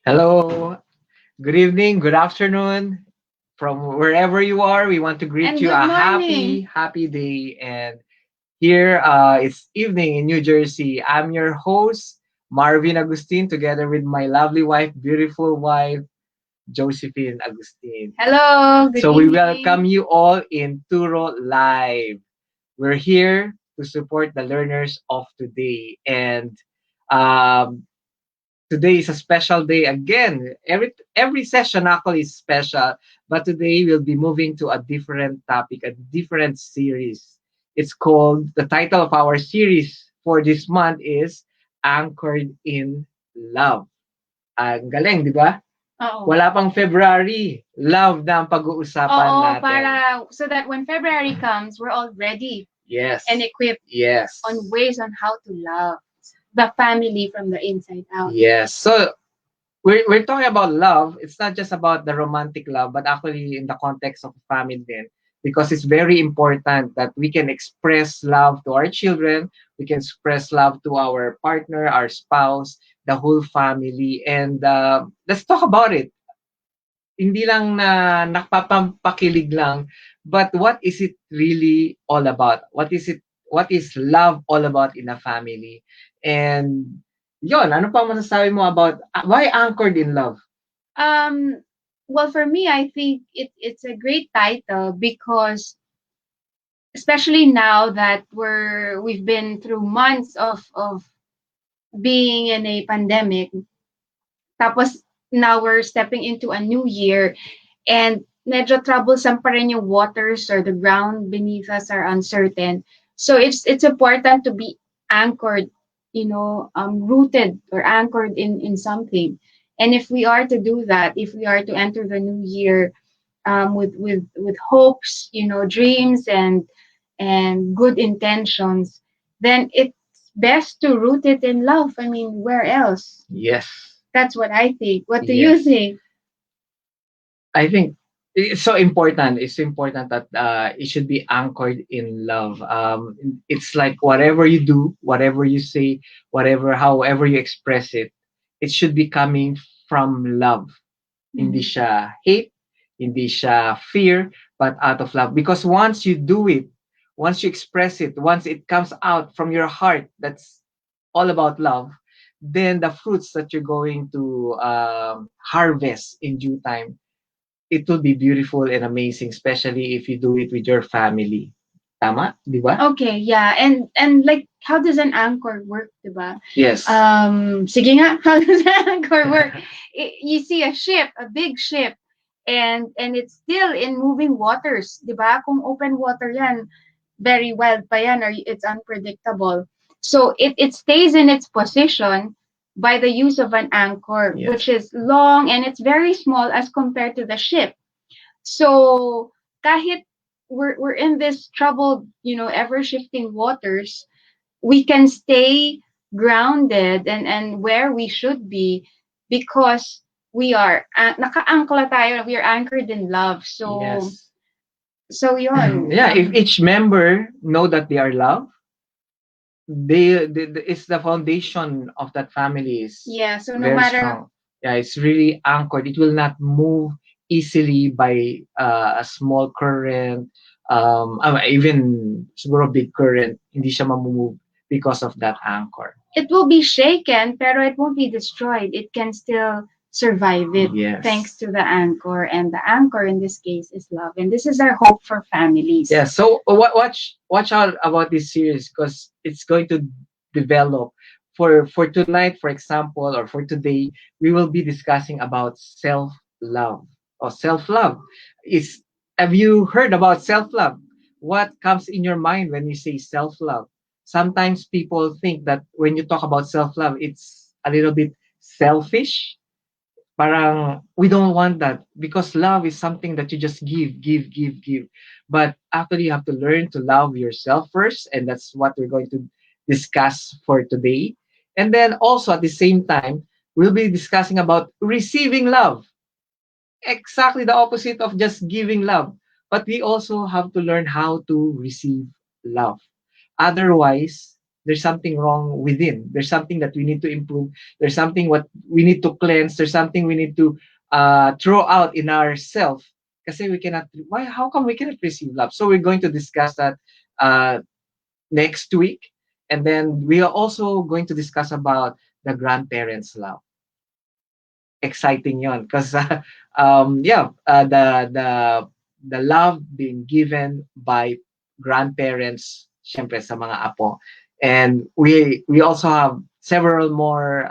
Hello, good evening, good afternoon. From wherever you are, we want to greet And you good a morning. happy day. And here, it's evening in New Jersey. I'm your host, Marvin Agustin, together with my lovely wife, beautiful wife, Josephine Agustin. Hello, good So we evening. welcome you all in Turo Live. We're here to support the learners of today. And um, today is a special day again. Every session actually is special, but today we'll be moving to a different topic, a different series. It's called the title of our series for this month is Anchored in Love. Ang galing, di ba? Oo. Wala pang February. Love na ang pag-uusapan Oo, natin. so that when February comes, we're all ready Yes. and equipped Yes. on ways on how to love the family from the inside out. Yes. So we're talking about love. It's not just about the romantic love, but actually in the context of family then. Because it's very important that we can express love to our children, we can express love to our partner, our spouse, the whole family. And let's talk about it. Hindi lang na nakpapampakilig lang, but what is it really all about? What is love all about in a family? And yon, ano pa masasabi mo about why anchored in love? Um, well, for me, I think it's a great title because especially now that we've been through months of being in a pandemic, tapos now we're stepping into a new year. And medyo troublesome pa rin yung waters or the ground beneath us are uncertain. So it's important to be anchored, rooted or anchored in something. And if we are to do that, if we are to enter the new year with hopes, dreams and good intentions, then it's best to root it in love. I mean, where else? Yes. That's what I think. What do you Yes. think? I think it's so important. It's important that it should be anchored in love. It's like whatever you do, whatever you say, however you express it, it should be coming from love. Hindi Mhm. siya hate, hindi siya fear, but out of love. Because once you do it, once you express it, once it comes out from your heart, that's all about love, then the fruits that you're going to harvest in due time, it will be beautiful and amazing, especially if you do it with your family. Tama? Di ba? Okay, yeah. And like how does an anchor work, diba? Yes. Sige nga, how does an anchor work? You see a ship, a big ship, and it's still in moving waters, diba? Kung open water yan, very wild pa yan or it's unpredictable. So it stays in its position by the use of an anchor, Yes. which is long and it's very small as compared to the ship. So kahit we're in this troubled, ever shifting waters, we can stay grounded and where we should be because we are naka-angkla tayo, we are anchored in love. So Yes. so yon. Yeah, if each member know that they are loved, it's the foundation of that family is Yeah, so no very matter strong. Yeah, it's really anchored. It will not move easily by a small current, even siguro big current, hindi siya mamove because of that anchor. it will be shaken, pero it won't be destroyed. It can still survive it Yes. thanks to the anchor. And the anchor in this case is love. And this is our hope for families. Yeah, so watch out about this series because it's going to develop. For tonight, for example, or for today, we will be discussing about self love or self love. Is Have you heard about self love? What comes in your mind when you say self love? Sometimes people think that when you talk about self love, it's a little bit selfish. Parang we don't want that because love is something that you just give. But actually, you have to learn to love yourself first, and that's what we're going to discuss for today. And then also at the same time, we'll be discussing about receiving love, exactly the opposite of just giving love. But we also have to learn how to receive love. Otherwise, there's something wrong within. There's something that we need to improve. There's something what we need to cleanse. There's something we need to throw out in ourself. Kasi we cannot, why, how come we cannot receive love? So we're going to discuss that uh, next week. And then we are also going to discuss about the grandparents' love. Exciting yon because yeah, the love being given by grandparents, syempre sa mga apo. And we also have several more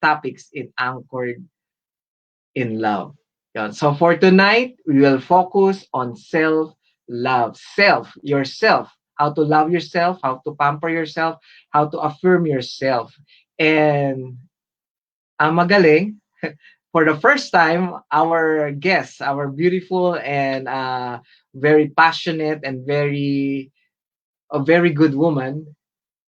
topics in Anchored in Love. Yun. So for tonight, we will focus on self-love. Yourself. How to love yourself, how to pamper yourself, how to affirm yourself. And ang magaling, for the first time, our guest, our beautiful and very passionate and a very good woman,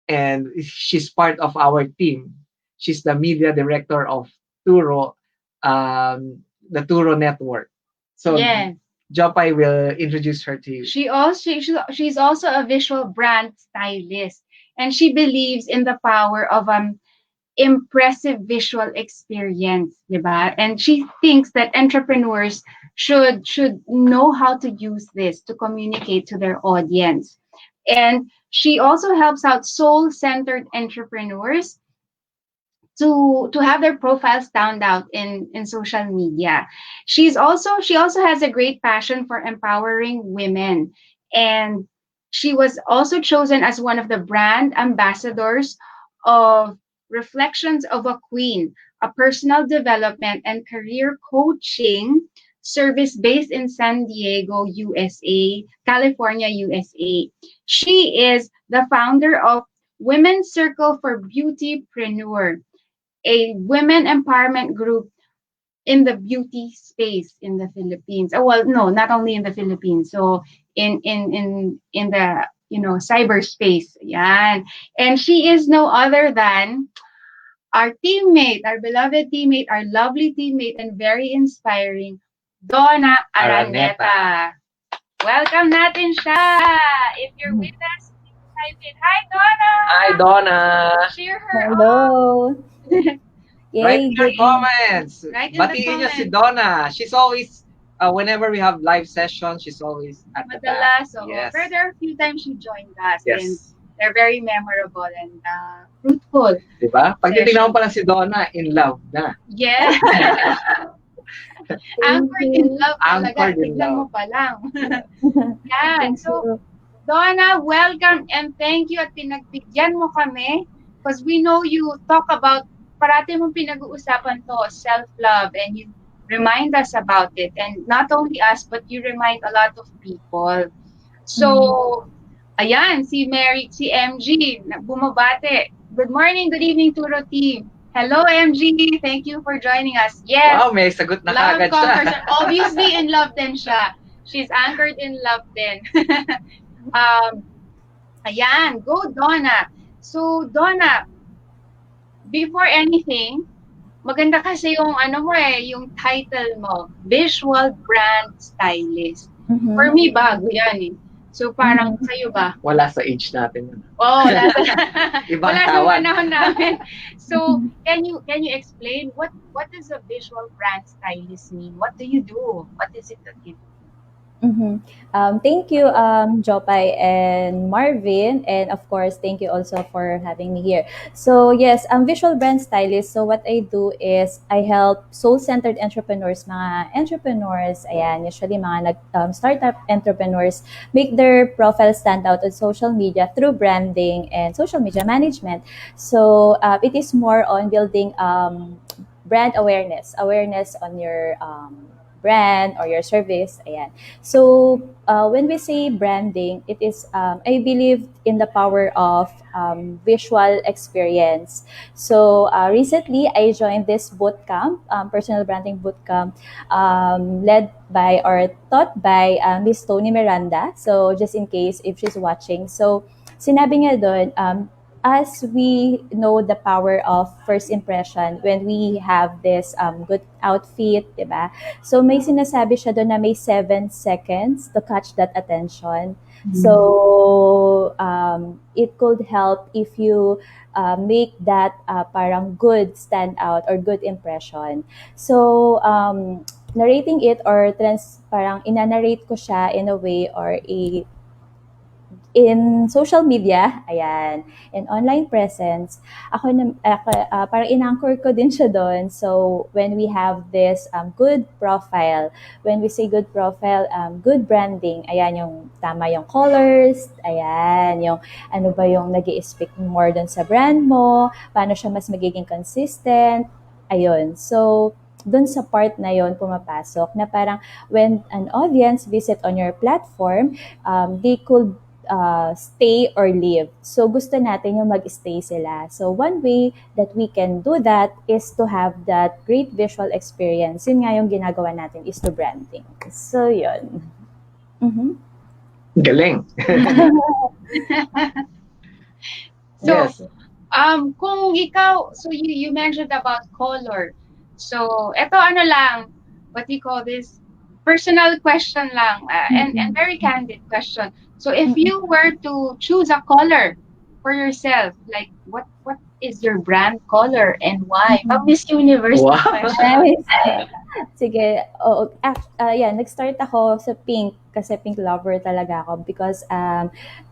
and she's part of our team. She's the media director of Turo, the Turo network. So Yes. Jopay will introduce her to you. She's also a visual brand stylist, and she believes in the power of impressive visual experience, diba? And she thinks that entrepreneurs should know how to use this to communicate to their audience. And she also helps out soul-centered entrepreneurs to have their profiles stand out in social media. She also has a great passion for empowering women, and she was also chosen as one of the brand ambassadors of Reflections of a Queen, a personal development and career coaching service based in San Diego, USA, California, USA. She is the founder of Women's Circle for Beautypreneur, a women empowerment group in the beauty space in the Philippines. Oh, well, no, not only in the Philippines. So in the cyberspace. Yan. And she is no other than our teammate, our beloved teammate, our lovely teammate, and very inspiring, Donna Araneta. Welcome natin siya. If you're with us, please type in, "Hi, Donna!" Hi, Donna. Cheer her up. Hello. Write Yay, in your good. comments. Right in the Batiin niyo si comments. Donna. She's always, whenever we have live sessions, she's always at the back. Madalas, oo. Yes. Pero there are a few times she joined us, and Yes. they're very memorable and fruitful. Diba? Pag Session. titignan mo pa lang si Donna, in love na. Yes. Anchored in love talaga. Anchored in Tignan mo love. pa lang. Yan. So, Donna, welcome and thank you at pinagbigyan mo kami because we know you talk about, parati mong pinag-uusapan to, self-love, and you remind us about it. And not only us, but you remind a lot of people. So, ayan, si MG, bumabate. Good morning, good evening, Turo team. Hello, MG. Thank you for joining us. Yes. Wow, may sagot na Love kagad conquers. siya. Obviously, in love din siya. She's anchored in love din. Ayan, go Donna. So, Donna, before anything, maganda kasi yung yung title mo, Visual Brand Stylist. For me, bago yan eh. So, parang sa'yo ba? Wala sa age natin yun. Oh, wala Ibang wala sa tawag. panahon namin. So, can you explain what does a visual brand stylist mean? What do you do? What is it that you do? Thank you, Jopay and Marvin, and of course, thank you also for having me here. So yes, I'm visual brand stylist. So what I do is I help soul-centered entrepreneurs, mga entrepreneurs, ayan, usually mga startup entrepreneurs, make their profile stand out on social media through branding and social media management. So it is more on building brand awareness on your brand or your service. Ayan. So when we say branding, it is I believe in the power of visual experience. So recently I joined this bootcamp, personal branding bootcamp, led by or taught by Miss Tony Miranda. So just in case if she's watching, so sinabi niya doon, as we know the power of first impression when we have this good outfit, di ba? So may sinasabi siya doon na may 7 seconds to catch that attention. So it could help if you make that parang good standout or good impression. So narrating it or parang inanarrate ko siya in a way or in social media, ayan, in online presence, parang in-anchor ko din siya doon. So, when we have this good profile, when we say good profile, good branding, ayan, yung tama yung colors, ayan, yung ano ba yung nag speak more dun sa brand mo, paano siya mas magiging consistent, ayun. So, doon sa part na yon pumapasok na parang when an audience visit on your platform, they could stay or leave. So gusto natin yung mag-stay sila. So one way that we can do that is to have that great visual experience. Yun nga yung ginagawa natin is to branding. So yun. Mhm. Galing. So, Yes. kung ikaw, so you mentioned about color. So, eto ano lang, what do you call this? Personal question lang, and very candid question. So, if you were to choose a color for yourself, like what is your brand color and why? Pag Miss Universe Wow. question. Nice. Sige, oo. Yeah, nag-start ako sa pink kasi pink lover talaga ako because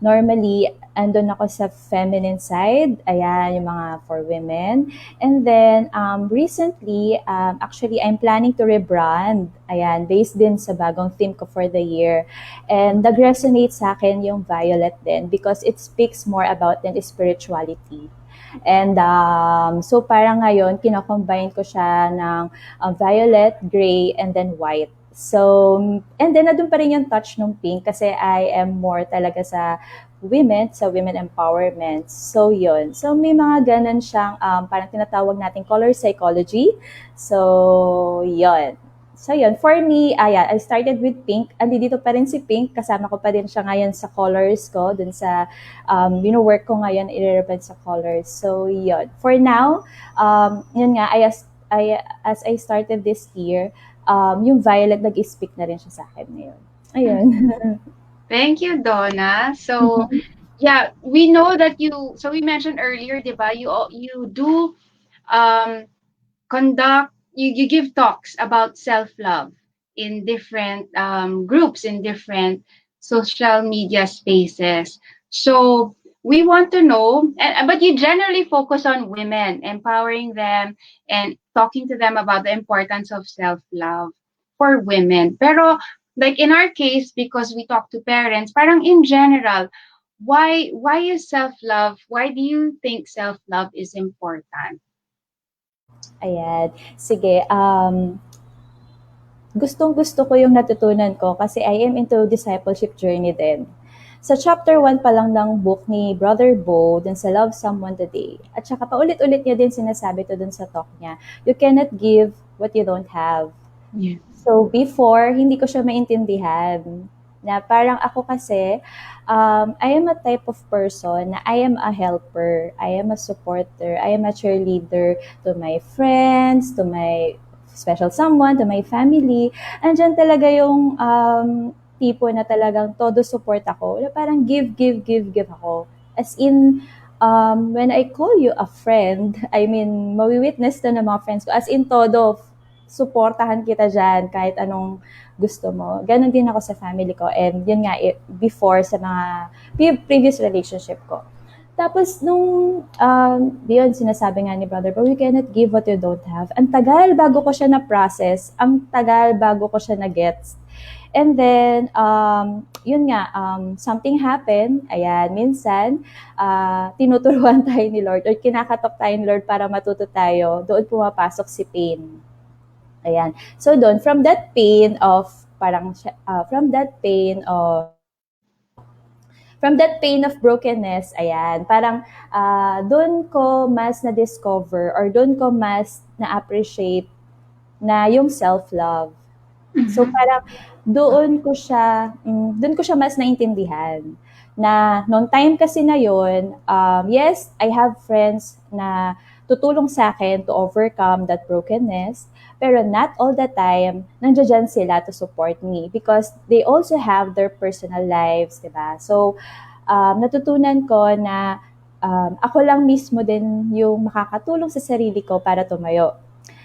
normally andun ako sa feminine side. Ayan, yung mga for women. And then recently, actually I'm planning to rebrand. Ayan, based din sa bagong theme ko for the year. And nag-resonate sa akin yung violet din because it speaks more about then spirituality. And so parang ngayon, kino-combine ko siya ng violet, gray, and then white. So, and then nandun pa rin yung touch ng pink kasi I am more talaga sa women empowerment. So, yun. So, may mga ganun siyang parang tinatawag natin color psychology. So, yun. So, yun. For me, yeah, I started with pink. Andi dito pa rin si pink. Kasama ko pa din siya ngayon sa colors ko. Dun sa, work ko ngayon, i-represent sa colors. So, yun. For now, yun nga, as I started this year, yung violet nag-speak na rin siya sa akin ngayon. Ayun. Thank you, Donna. So, yeah, we know that so we mentioned earlier, diba, you do um, you give talks about self-love in different groups, in different social media spaces. So we want to know, but you generally focus on women, empowering them and talking to them about the importance of self-love for women. Pero like in our case, because we talk to parents, parang in general, why is self-love, why do you think self-love is important? Ayan. Sige, gustong-gusto ko yung natutunan ko kasi I am into discipleship journey din. Sa chapter 1 pa lang ng book ni Brother Bo, dun sa Love Someone Today, at saka paulit-ulit niya din sinasabi to dun sa talk niya, you cannot give what you don't have. Yeah. So before, hindi ko siya maintindihan. Na parang ako kasi, I am a type of person na I am a helper, I am a supporter, I am a cheerleader to my friends, to my special someone, to my family. Andyan talaga yung tipo na talagang todo support ako. Na parang give ako. As in, when I call you a friend, I mean, mawi-witness to ng mga friends ko. As in todo, suportahan kita dyan kahit anong gusto mo. Ganon din ako sa family ko. And yun nga, before sa mga previous relationship ko. Tapos nung, yun, sinasabi nga ni Brother, but we cannot give what you don't have. Ang tagal bago ko siya na-process. Ang tagal bago ko siya na-gets. And then, yun nga, something happened. Ayan, minsan, tinuturuan tayo ni Lord or kinakatok tayo ni Lord para matuto tayo. Doon pumapasok si pain. Ayan. So doon, from that pain of brokenness, ayan, parang doon ko mas na-discover or doon ko mas na-appreciate na yung self-love. So parang doon ko siya mas naintindihan Na noong time kasi na yon, yes, I have friends na tutulong sa akin to overcome that brokenness, pero not all the time, nandiyan sila to support me because they also have their personal lives, di ba? So, natutunan ko na ako lang mismo din yung makakatulong sa sarili ko para tumayo.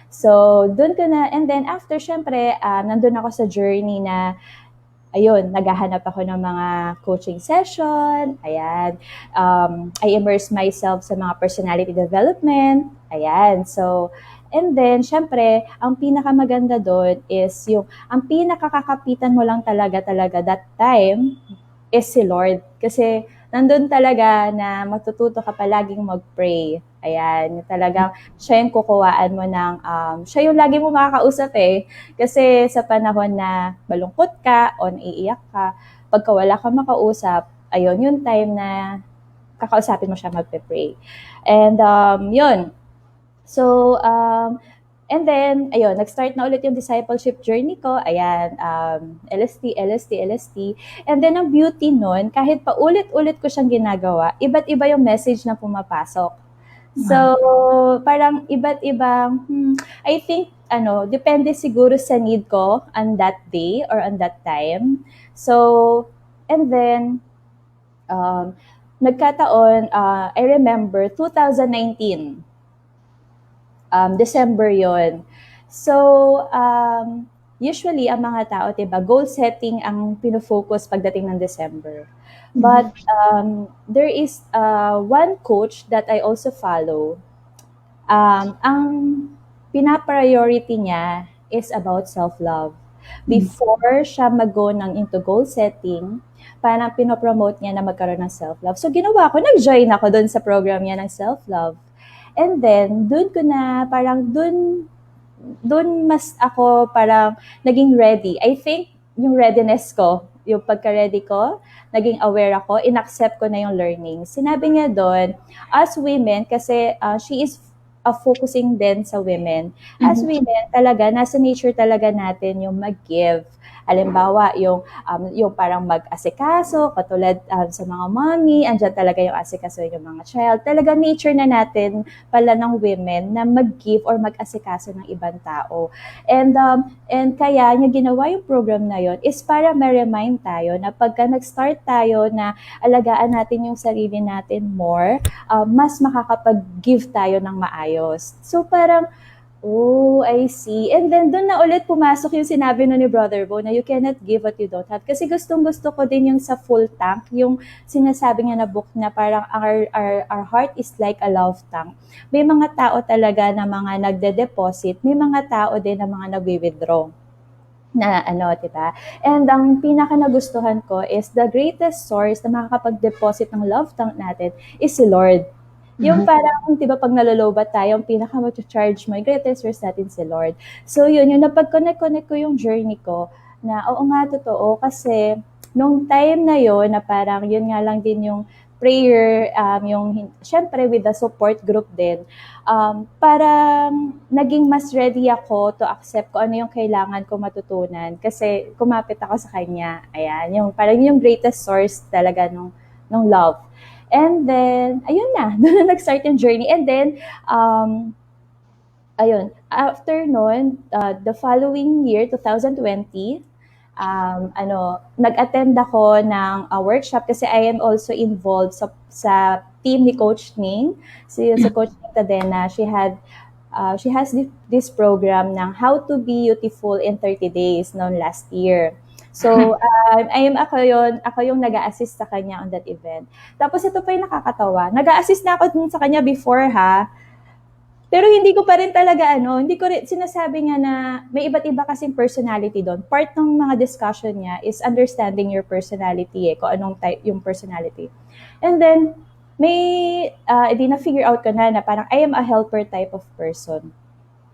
So, doon ko na, and then after, syempre, nandun ako sa journey na ayun, naghahanap ako ng mga coaching session, ayan. I immerse myself sa mga personality development, ayan. So, and then, syempre, ang pinakamaganda doon is yung, ang pinakakakapitan mo lang talaga that time is si Lord. Kasi, nandun talaga na matututo ka palaging mag-pray. Ayan, talagang siya yung kukuhaan mo ng, siya yung lagi mo makakausap eh. Kasi sa panahon na malungkot ka o naiiyak ka, pagka wala ka makausap, ayun, yung time na kakausapin mo siya magpe-pray. And yun. So, and then, ayun, nag-start na ulit yung discipleship journey ko. Ayan, LST. And then, ang beauty nun, kahit pa ulit-ulit ko siyang ginagawa, iba't iba yung message na pumapasok. So, parang iba't ibang, I think, depende siguro sa need ko on that day or on that time. So, and then, nagkataon, I remember, 2019, December yon. So, usually, ang mga tao, diba, goal setting ang pinofocus pagdating ng December. But there is one coach that I also follow. Ang pinapriority niya is about self-love. Before siya mag-go ng into goal setting, parang pinopromote niya na magkaroon ng self-love. So, ginawa ko, nag-join ako doon sa program niya ng self-love. And then, doon ko na, parang doon mas ako parang naging ready. I think yung readiness ko, yung pagka-ready ko, naging aware ako, inaccept ko na yung learning. Sinabi niya doon, as women, kasi she is focusing din sa women. As women, talaga, nasa nature talaga natin yung mag-give. Halimbawa, yung parang mag-asikaso, katulad sa mga mommy, andyan talaga yung asikaso yung mga child. Talaga nature na natin pala ng women na mag-give or mag-asikaso ng ibang tao. And kaya niya ginawa yung program na yon is para ma-remind tayo na pagka nag-start tayo na alagaan natin yung sarili natin more, mas makakapag-give tayo ng maayos. So parang, oh, I see. And then, doon na ulit pumasok yung sinabi no ni Brother Bo na you cannot give what you don't have. Kasi gustong-gusto ko din yung sa full tank, yung sinasabi niya na book na parang our heart is like a love tank. May mga tao talaga na mga nagde-deposit, may mga tao din na mga nagwi-withdraw na diba? And ang pinaka nagustuhan ko is the greatest source na makakapag-deposit ng love tank natin is si Lord. Yung parang, di ba, pag nalolobat tayo, ang pinaka mag-charge mo, yung greatest source natin si Lord. So yun, yung napag-connect ko yung journey ko, na oo nga, totoo, kasi nung time na yun, na parang yun nga lang din yung prayer, syempre with the support group din, parang naging mas ready ako to accept ko ano yung kailangan ko matutunan kasi kumapit ako sa kanya. Ayan, yung parang yung greatest source talaga nung love. And then, ayun na, doon na nag-start yung journey. And then, ayun, after nun, the following year, 2020, nag-attend ako ng workshop kasi I am also involved sa team ni Coach Ning. Sa Coach Ning Tadena, she has this program ng How to be Beautiful in 30 Days noong last year. So, ako yung nag-a-assist sa kanya on that event. Tapos ito pa yung nakakatawa. Nag-a-assist na ako dun sa kanya before ha. Pero hindi ko pa rin talaga hindi ko rin sinasabi nga na may iba't iba kasing personality doon. Part ng mga discussion niya is understanding your personality kung anong type yung personality. And then, di na-figure out ko na parang I am a helper type of person.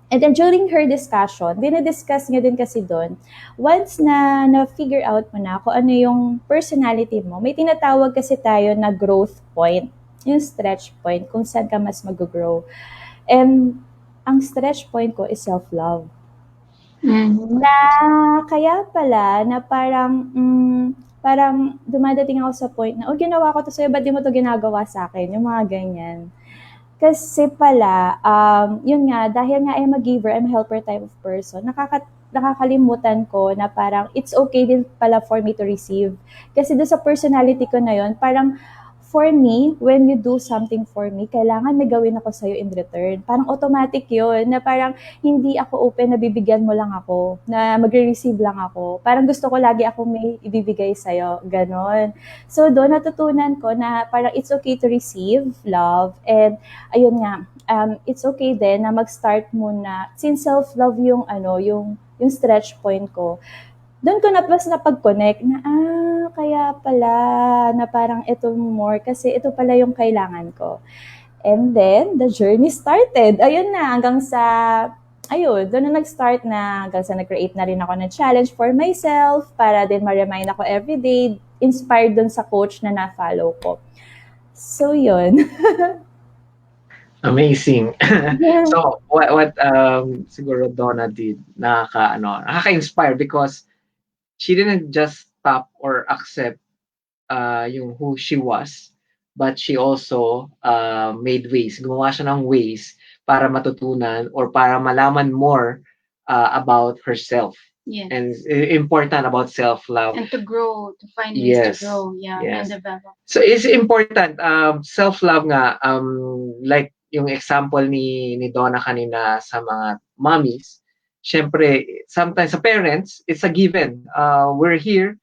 And then during her discussion, dinidiscuss niya din kasi doon, once na-figure out mo na kung ano yung personality mo, may tinatawag kasi tayo na growth point, yung stretch point, kung saan ka mas mag-grow. And ang stretch point ko is self-love. Na kaya pala na parang parang dumadating ako sa point na, oh, ginawa ko to sa'yo, ba't di mo to ginagawa sa akin? Yung mga ganyan. Kasi pala, yun nga, dahil nga I'm a giver, I'm a helper type of person, nakakalimutan ko na parang it's okay din pala for me to receive. Kasi doon sa personality ko na yun, parang for me, when you do something for me, kailangan may gawin ako sa'yo in return. Parang automatic yun, na parang hindi ako open na bibigyan mo lang ako, na magre-receive lang ako. Parang gusto ko lagi ako may ibibigay sa'yo, ganon. So doon natutunan ko na parang it's okay to receive love, and ayun nga, it's okay din na mag-start muna, since self-love yung ano, yung stretch point ko, doon ko na mas napag-connect na, kaya pala, na parang ito more, kasi ito pala yung kailangan ko. And then, the journey started. Ayun na, hanggang sa, ayun, doon na nag-start na, hanggang sa nag-create na rin ako ng challenge for myself, para din ma-remind ako everyday, inspired doon sa coach na na-follow ko. So, yun. Amazing. So what siguro Donna did, nakaka-inspire because she didn't just stop or accept yung who she was, but she also made ways. Gumawa siya ng ways para matutunan or para malaman more about herself. Yes. And important about self-love. And to grow, to find ways to Yes. grow, yeah, Yes. and develop. So it's important, self-love nga, like yung example ni Donna kanina sa mga mommies, syempre, sometimes sa parents, it's a given. We're here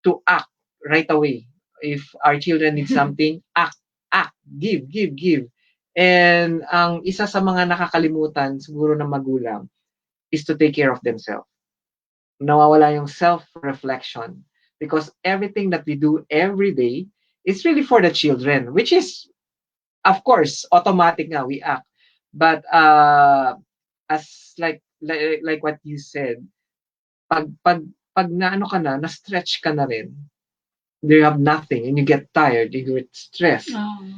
to act right away. If our children need something, act, give. And ang isa sa mga nakakalimutan siguro ng magulang is to take care of themselves. Nawawala yung self-reflection because everything that we do every day is really for the children, which is, of course, automatic nga, we act. But as like what you said, pag pag pag naano ka na-stretch ka na rin, you have nothing and you get tired, you get stressed.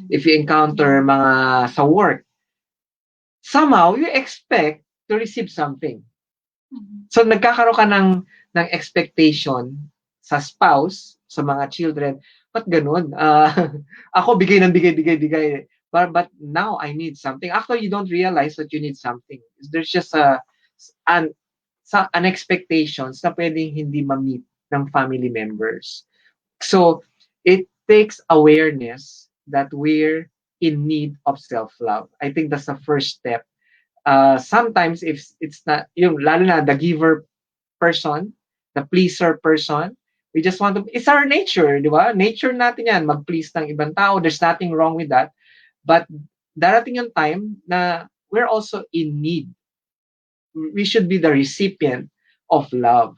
If you encounter mga sa work, somehow you expect to receive something. So nagkakaroon ka ng expectation sa spouse, sa mga children, ba't ganun? Ako bigay ng bigay. But now I need something. Actually, you don't realize that you need something. There's just an expectations na pwedeng hindi ma-meet ng family members. So it takes awareness that we're in need of self-love. I think that's the first step. Sometimes if it's not yung lalo na the giver person, the pleaser person, we just want to, it's our nature, di ba? Nature natin yan, mag-please ng ibang tao. There's nothing wrong with that. But darating yung time na we're also in need. We should be the recipient of love.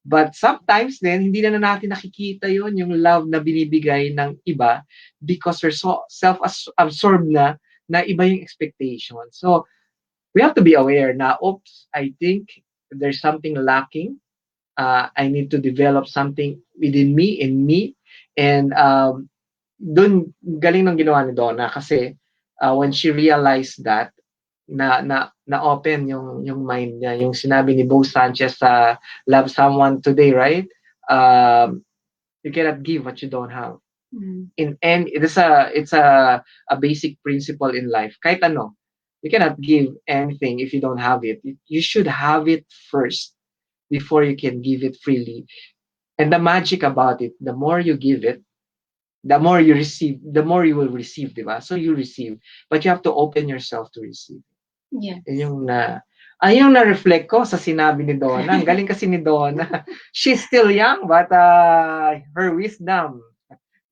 But sometimes then, hindi na natin nakikita yun, yung love na binibigay ng iba because we're so self-absorbed na iba yung expectation. So, we have to be aware na, oops, I think there's something lacking. I need to develop something within me, in me. And dun, galing ng ginawa ni Donna kasi when she realized that, na open yung mind niya, yung sinabi ni Bo Sanchez sa Love Someone Today, right? You cannot give what you don't have. And it's a basic principle in life. Kahit ano, you cannot give anything if you don't have it. You should have it first before you can give it freely. And the magic about it, the more you give it, the more you receive, the more you will receive, diba? So you receive, but you have to open yourself to receive. Yes. Yung na-reflect ko sa sinabi ni Donna. Ang galing kasi ni Donna. She's still young, but her wisdom,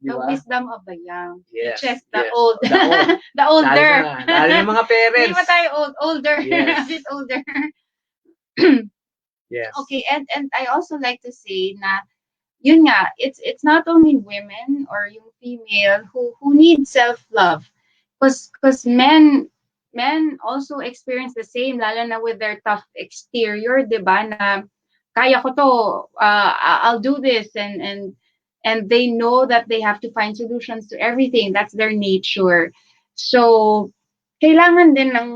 the wisdom of the young. Yes, Teaches the yes. old. The old. The older. Lalo na mga parents. Hindi ba tayo older? Yes. A bit older. Yes. Okay, and I also like to say na yun nga, it's not only women or yung female who need self-love. Because men also experience the same, lalo na with their tough exterior, di ba, na kaya ko to, I'll do this, and they know that they have to find solutions to everything. That's their nature. So, kailangan din ng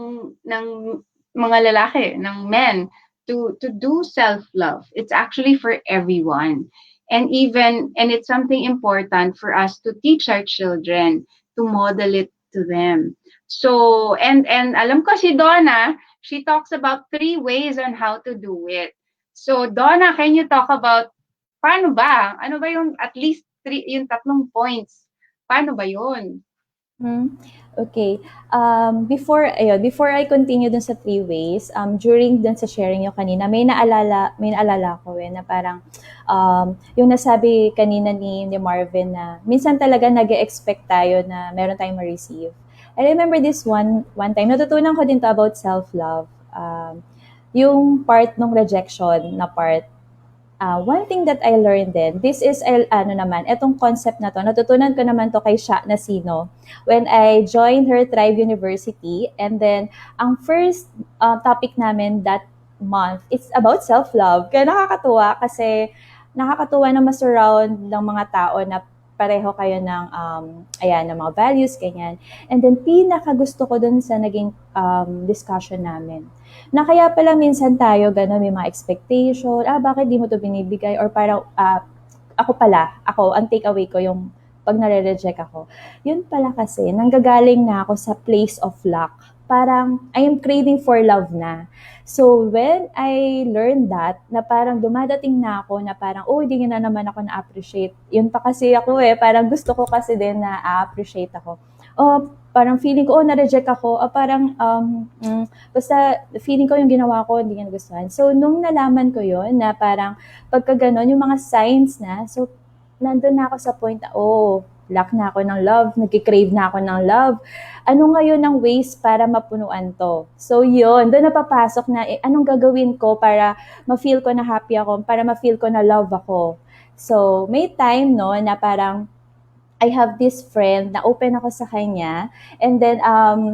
mga lalaki, ng men, to do self-love. It's actually for everyone. And it's something important for us to teach our children, to model it to them. So, and alam ko si Donna, she talks about 3 ways on how to do it. So Donna, can you talk about paano ba? Ano ba yung at least yung 3 points? Paano ba yun? Hmm, okay. Before I continue dun sa 3 ways, during dun sa sharing yung kanina, may naalala ko na parang, yung nasabi kanina ni Marvin na minsan talaga nag-expect tayo na meron tayong ma-receive. I remember this one time, natutunan ko din to about self-love. Yung part ng rejection na part, one thing that I learned din, this is, ano naman, etong concept na to, natutunan ko naman to kay Sha Nasino when I joined her Thrive University. And then, ang first topic namin that month, it's about self-love. Kaya nakakatuwa na masurround ng mga tao na pareho kayo ng, ng mga values, ganyan. And then, pinaka gusto ko dun sa naging discussion namin na kaya pala minsan tayo gano'n, may mga expectation, bakit di mo to binibigay? Or parang, ang takeaway ko yung pag nare-reject ako. Yun pala kasi, nanggagaling na ako sa place of lack. Parang, I am craving for love na. So, when I learned that, na parang dumadating na ako na parang, hindi na naman ako na-appreciate. Yun pa kasi ako parang gusto ko kasi din na appreciate ako. Parang feeling ko, na-reject ako, parang, basta feeling ko yung ginawa ko, hindi niya nagustuhan. So, nung nalaman ko yun, na parang, pagka ganon, yung mga signs na, so, nandun na ako sa point na, lack na ako ng love, nagkikrave na ako ng love. Ano ngayon ang ways para mapunuan to? So, yun, doon napapasok na, anong gagawin ko para ma-feel ko na happy ako, para ma-feel ko na love ako. So, may time, no, na parang, I have this friend na open ako sa kanya, and then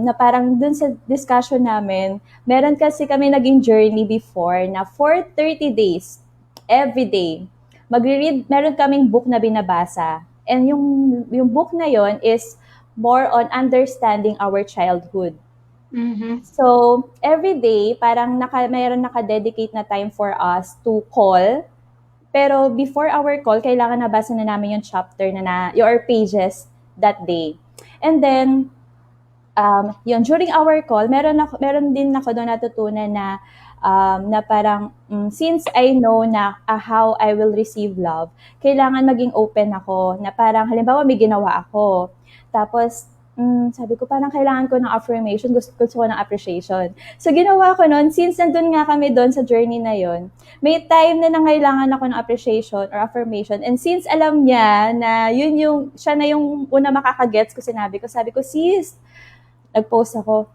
na parang dun sa discussion namin, meron kasi kami naging journey before na for 30 days, every day, magre-read, meron kaming book na binabasa. And yung book na yon is more on understanding our childhood. Mm-hmm. So, every day, parang mayroon naka-dedicate na time for us to call. Pero before our call, kailangan nabasa na namin yung chapter your pages that day. And then, during our call, meron din ako doon natutunan na parang, since I know na how I will receive love, kailangan maging open ako, na parang, halimbawa, may ginawa ako. Tapos, sabi ko, parang kailangan ko ng affirmation, gusto ko ng appreciation. So, ginawa ko noon, since nandun nga kami doon sa journey na yon, may time na nangailangan ako ng appreciation or affirmation. And since alam niya na siya na yung una makakagets ko, sabi ko, sis, nag-post ako,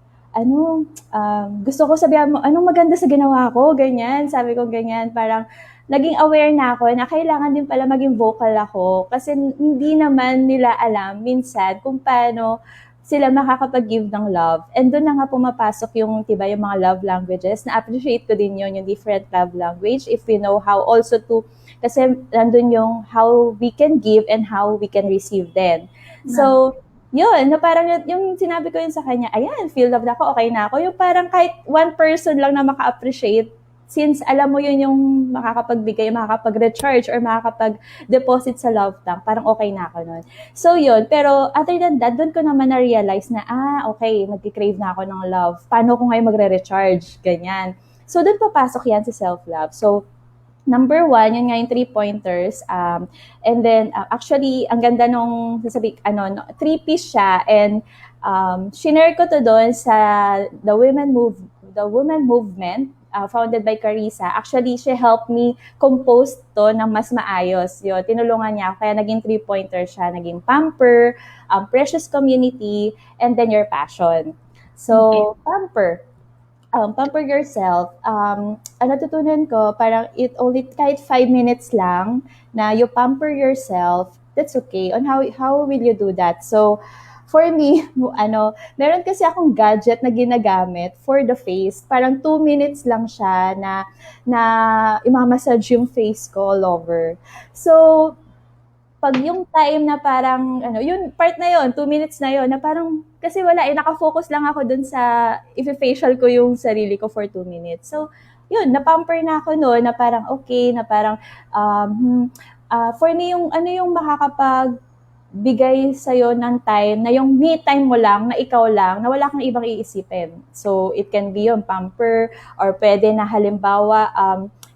gusto ko sabihan mo, anong maganda sa ginawa ko, ganyan. Sabi ko ganyan, parang naging aware na ako na kailangan din pala maging vocal ako kasi hindi naman nila alam minsan kung paano sila makakapag-give ng love. And doon na nga pumapasok yung mga love languages. Na-appreciate ko din yung different love language if we know how also to, kasi nandun yung how we can give and how we can receive then. So, yun, na parang yung sinabi ko yun sa kanya, ayan, feel love na ako, okay na ako. Yung parang kahit one person lang na maka-appreciate, since alam mo yun yung makakapagbigay, makakapag-recharge, or makakapag-deposit sa love tank, parang okay na ako nun. So yun, pero other than that, doon ko naman na-realize na, okay, nag-crave na ako ng love. Paano ko ngayon magre-recharge? Ganyan. So doon papasok yan sa self-love. So, number 1, yun nga yung 3 pointers. And then, actually, ang ganda nung, 3-piece siya. And shinare ko to doon sa the women movement, founded by Carissa. Actually, she helped me compose to ng mas maayos. Yun, tinulungan niya ako. Kaya naging 3-pointers siya. Naging pamper, precious community, and then your passion. So, pamper yourself. Natutunan ko, parang kahit 5 minutes lang na you pamper yourself, that's okay. On how will you do that? So, for me, meron kasi akong gadget na ginagamit for the face. Parang 2 minutes lang siya na imamassage yung face ko all over. So, pag yung time na parang, yun, part na yun, 2 minutes na yun, na parang, kasi wala, nakafocus lang ako dun sa, if-facial ko yung sarili ko for 2 minutes. So, yun, napamper na ako noon, na parang okay, na parang, for me, yung ano yung makakapagbigay sa'yo ng time na yung me time mo lang, na ikaw lang, na wala kang ibang iisipin. So, it can be yung pamper or pwede na halimbawa,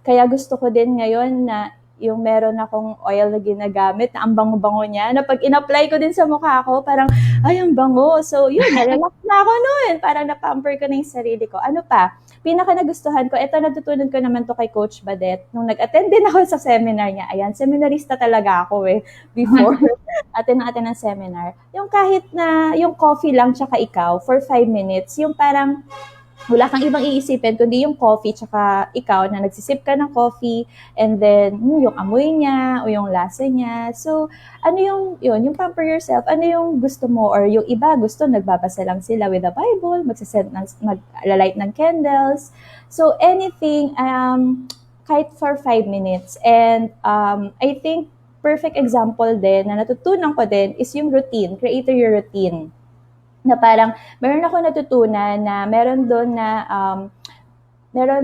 kaya gusto ko din ngayon na yung meron akong oil na ginagamit na ang bango-bango niya, na pag in-apply ko din sa mukha ko, parang, ay, ang bango. So, yun, na-relax na ako noon. Parang na-pamper ko na yung sarili ko. Ano pa? Pinaka nagustuhan ko, ito natutunan ko naman to kay Coach Badet, nung nag-attend din ako sa seminar niya. Ayan, seminarista talaga ako before. Atin ng seminar. Yung kahit na, yung coffee lang tsaka ikaw, for 5 minutes, yung parang, wala kang ibang iisipin kundi yung coffee tsaka ikaw na nagsisip ka ng coffee and then yung amoy niya o yung lasa niya. So, ano yung pamper yourself, ano yung gusto mo or yung iba gusto nagbabasa lang sila with the Bible, maglalight ng candles. So, anything, kahit for 5 minutes. And I think perfect example din na natutunan ko din is yung routine, create your routine na parang meron ako natutunan na meron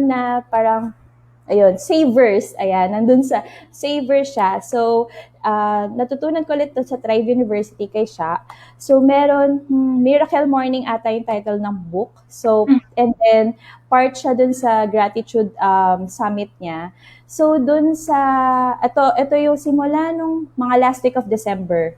na parang ayun, savers, ayan, nandun sa savers siya. So, natutunan ko ulit to sa Thrive University kay siya. So, meron, Miracle Morning ata yung title ng book. So, and then, part siya dun sa gratitude summit niya. So, dun sa, ito yung simula nung mga last week of December.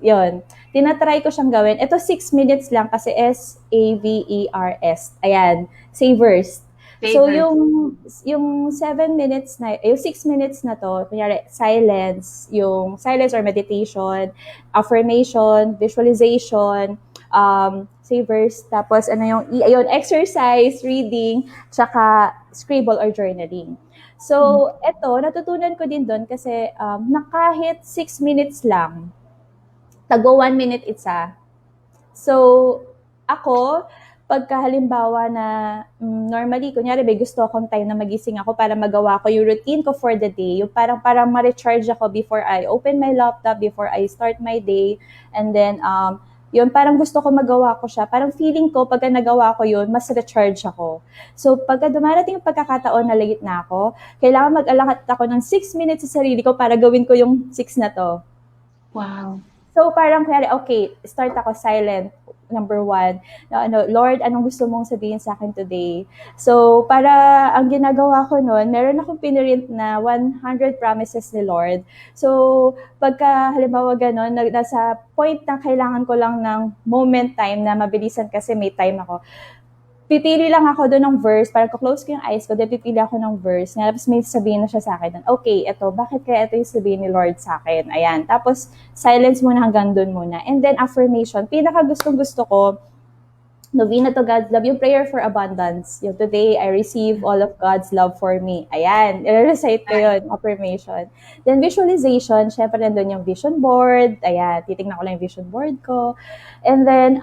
Yun. Tinatry ko siyang gawin. Ito 6 minutes lang kasi SAVERS. Ayan, savers. So yung 7 minutes na yung 6 minutes na to, kunyari yung silence or meditation, affirmation, visualization, savers, tapos yung exercise, reading, tsaka scribble or journaling. So, eto, natutunan ko din doon kasi na kahit 6 minutes lang, tago 1 minute isa. So, ako, pagka halimbawa na normally, kunyari, may gusto akong time na magising ako para magawa ko yung routine ko for the day, yung parang ma-recharge ako before I open my laptop, before I start my day, and then, yun, parang gusto ko magawa ko siya. Parang feeling ko, pagka nagawa ko yun, mas recharge ako. So, pagka dumarating yung pagkakataon na late na ako, kailangan mag-alakat ako ng 6 minutes sa sarili ko para gawin ko yung 6 na to. Wow. So, parang kaya, okay, start ako silent, number 1. Lord, anong gusto mong sabihin sa akin today? So, para ang ginagawa ko noon, meron akong pinrint na 100 promises ni Lord. So, pagka halimbawa ganon, nasa point na kailangan ko lang ng moment time na mabilisan kasi may time ako, pipili lang ako doon ng verse, parang close ko yung eyes ko, then pipili ako ng verse, tapos may sabihin na siya sa akin, okay, bakit kaya ito yung sabihin ni Lord sa akin? Ayan, tapos silence muna hanggang doon muna. And then affirmation, pinaka gusto ko, Novena to God's Love, yung prayer for abundance. Yung today, I receive all of God's love for me. Ayan, i-recite ko yun, affirmation. Then visualization, syempre nandun yung vision board. Ayan, titignan ko lang yung vision board ko. And then,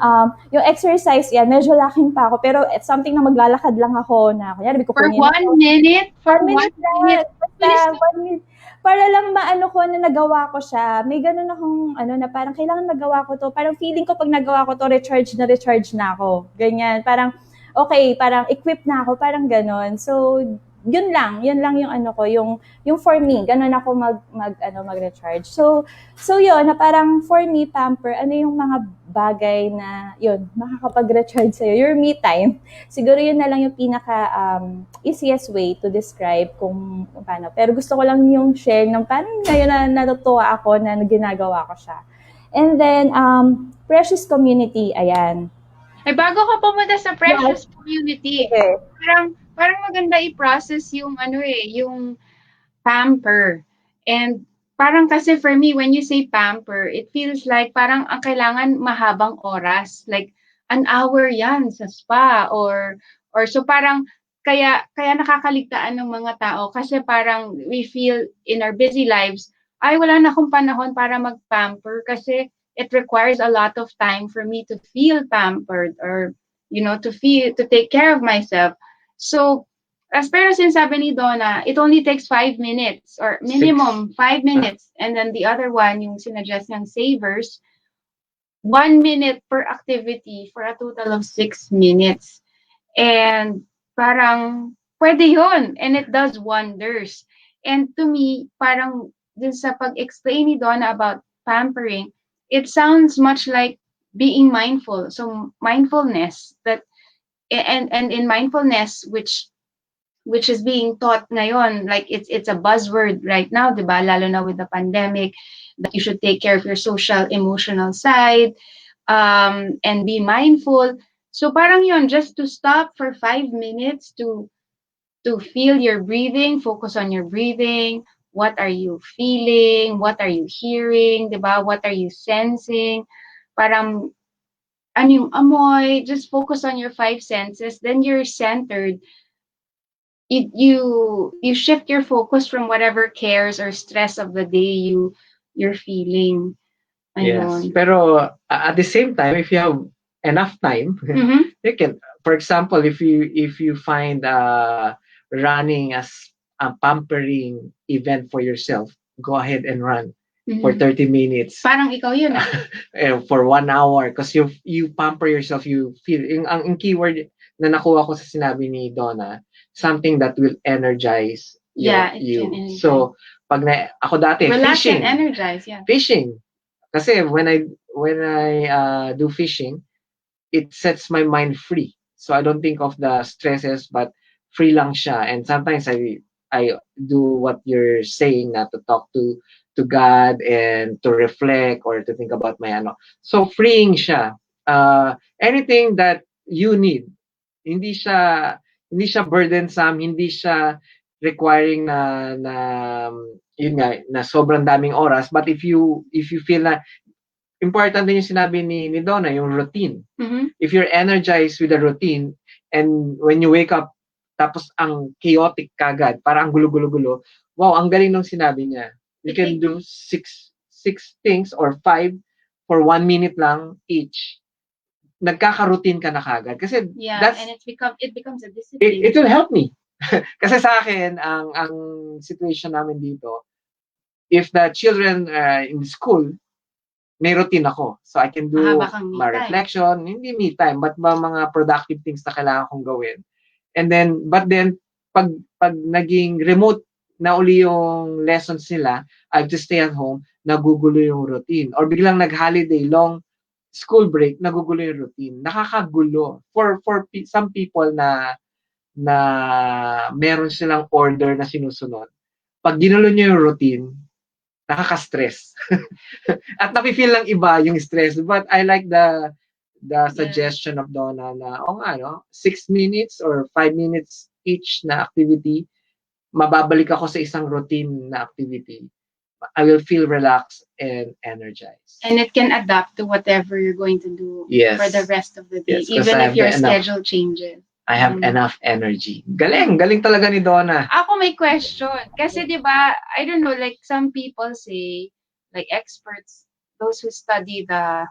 yung exercise, yan, medyo lacking pa ako. Pero it's something na maglalakad lang ako na, kunyari, for 1 minute? For 1 minute? Basta 1 minute. Para lang maano ko na nagawa ko siya. May ganun akong na parang kailangan magawa ko to. Parang feeling ko pag nagawa ko to, recharge na ako. Ganyan. Parang, okay, parang equipped na ako. Parang ganun. So, yun lang yung for me, ganun ako mag-recharge. So yun, na parang for me, pamper, ano yung mga bagay na, yun, makakapag-recharge sa'yo, your me time. Siguro yun na lang yung pinaka easiest way to describe kung paano. Pero gusto ko lang yung share ng parang ngayon na natutuwa ako na ginagawa ko siya. And then, Precious Community, ayan. Ay, bago ka pumunta sa Precious Community, Okay. Parang maganda i-process yung yung pamper. And parang kasi for me, when you say pamper, it feels like parang ang kailangan mahabang oras. Like, an hour yan sa spa or so parang kaya nakakaligtaan ng mga tao kasi parang we feel in our busy lives, ay wala na akong panahon para mag-pamper kasi it requires a lot of time for me to feel pampered or to take care of myself. So, as pero sinasabi ni Donna, it only takes 5 minutes or minimum 5 minutes. And then the other one, yung sinuggest ng savers, 1 minute per activity for a total of 6 minutes. And parang pwede yun. And it does wonders. And to me, parang this sa pag-explain ni Donna about pampering, it sounds much like being mindful. So mindfulness that and in mindfulness which is being taught ngayon, like it's a buzzword right now, 'di ba? Lalo na with the pandemic, that you should take care of your social emotional side, and be mindful. So parang yon, just to stop for 5 minutes to feel your breathing, focus on your breathing. What are you feeling? What are you hearing? 'Di ba? What are you sensing? Parang ano yung amoy? Just focus on your five senses. Then you're centered. You shift your focus from whatever cares or stress of the day you're feeling. Yes. Ayun. Pero at the same time, if you have enough time, Mhm. you can, for example, if you find running as a pampering event for yourself, go ahead and run for Mhm. 30 minutes. Parang ikaw yun ah. For 1 hour, because you pamper yourself, you feel ang keyword na nakuha ko sa sinabi ni Donna, something that will energize Yeah, it you. can energize. So pag ako dati Relax and fishing, energize, yeah. fishing kasi when I do fishing, it sets my mind free. So I don't think of the stresses, but free lang siya. And sometimes I do what you're saying, na to talk to God and to reflect or to think about my ano. So freeing siya. Anything that you need. Hindi siya hindi siya burdensome, hindi siya requiring na yun nga na sobrang daming oras, but if you feel na important din yung sinabi ni Donna, yung routine. Mhm. If you're energized with a routine, and when you wake up, tapos ang chaotic kagad, parang ang gulo-gulo-gulo, wow, ang galing nung sinabi niya. You can do six things or five for 1 minute lang each. Nagkaka-routine ka na kagad. Kasi Yeah, that's, and it becomes a discipline. it will help me. Kasi sa akin, ang situation namin dito, if the children in school, may routine ako. So I can do Mahaba kang me my time. reflection, hindi me time, but mga productive things na kailangan kong gawin. And then, but then, pag naging remote na uli yung lessons nila, I have to stay at home, nagugulo yung routine. Or biglang nag-holiday, long school break, nagugulo yung routine. Nakakagulo. For some people na meron silang order na sinusunod, pag ginulo nyo yung routine, nakaka-stress. At nafe-feel ng iba yung stress. But I like the suggestion of Donna na, nga, no? 6 minutes or 5 minutes each na activity, mababalik ako sa isang routine na activity. I will feel relaxed and energized. And it can adapt to whatever you're going to do Yes. for the rest of the day, Yes, 'cause even I if have your enough. schedule changes. I have enough energy. Galing talaga ni Donna. Ako may question. Kasi 'di ba, I don't know, like some people say, like experts, those who study the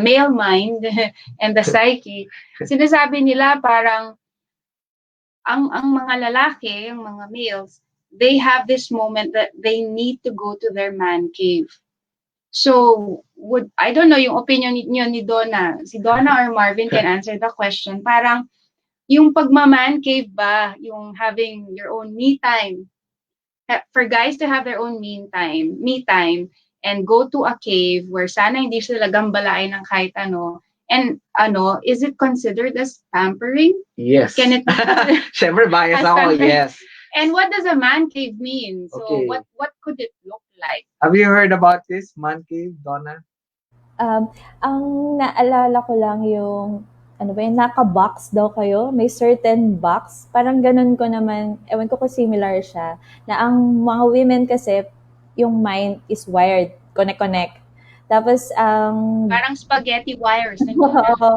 male mind and the psyche, sinasabi nila parang ang mga lalaki, ang mga males, they have this moment that they need to go to their man cave. So, I don't know yung opinion niyo ni Donna. Si Donna or Marvin can answer the question. Parang, yung pagma-man cave ba, yung having your own me time, for guys to have their own me time, and go to a cave where sana hindi sila gambalain ng kahit ano, and is it considered as pampering? Yes. Can it be Siyempre, bias as ako, pampering? yes. And what does a man cave mean? So, Okay. what could it look like? Have you heard about this, man cave, Donna? Ang naalala ko lang yung, ano ba yun, naka-box daw kayo, may certain box, parang ganun ko naman, ewan ko kung similar siya, na ang mga women kasi, yung mind is wired, connect-connect. Tapos, ang... Parang spaghetti wires. Oo.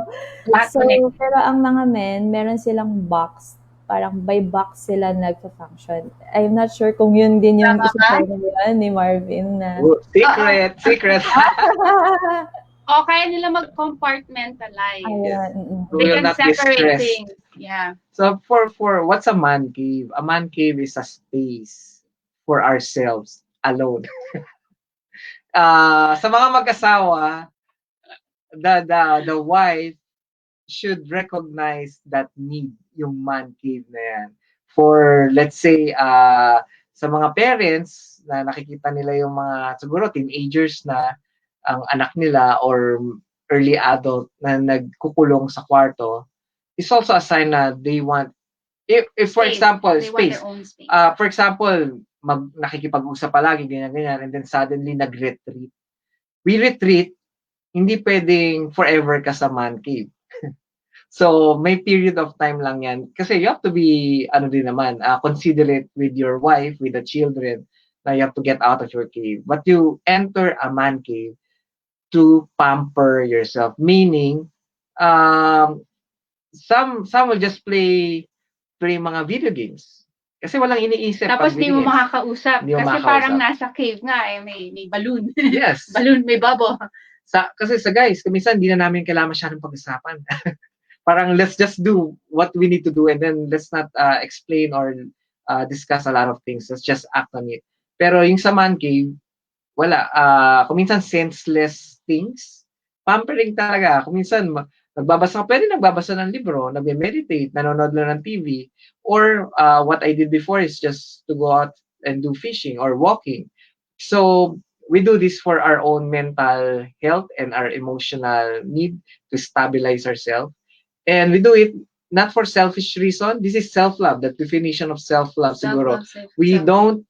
Lahat So, connect. pero ang mga men, meron silang box, parang by box sila nagfa-function. I'm not sure kung yun din yung Tama isa ba? ni Marvin na... Secret. O, kaya nila mag-compartmentalize. Ayan, They will can not be separate stressed. things. Yeah. So for what's a man cave? A man cave is a space for ourselves alone. Sa mga mag-asawa, the wife should recognize that need, yung man cave na yan. For let's say sa mga parents, na nakikita nila yung mga siguro teenagers na ang anak nila or early adult na nagkukulong sa kwarto, is also a sign na they want, if for Space. example, They want space. their own space. For example, nakikipag-usap palagi, ganyan, and then suddenly nag-retreat. We retreat, hindi pwedeng forever ka sa man cave. So, may period of time lang yan. Kasi you have to be, ano din naman, considerate with your wife, with the children, na you have to get out of your cave. But you enter a man cave to pamper yourself. Meaning, um, some will just play mga video games. Kasi walang iniisip Tapos pag di video mo games. makakausap. Hindi mo Kasi makakausap. parang nasa cave nga eh. May balloon. Yes. Balloon, may bubble. Kasi sa guys, minsan hindi na namin kailangan masyadong pag-usapan. Parang let's just do what we need to do and then let's not explain or discuss a lot of things. Let's just act on it. Pero yung sa man cave, wala. Kung minsan senseless things, pampering talaga. Kung minsan pwede nagbabasa ng libro, nagme-meditate, nanonood lang ng TV, or what I did before is just to go out and do fishing or walking. So we do this for our own mental health and our emotional need to stabilize ourselves. And we do it not for selfish reason. This is self-love. The definition of self-love, siguro. We don't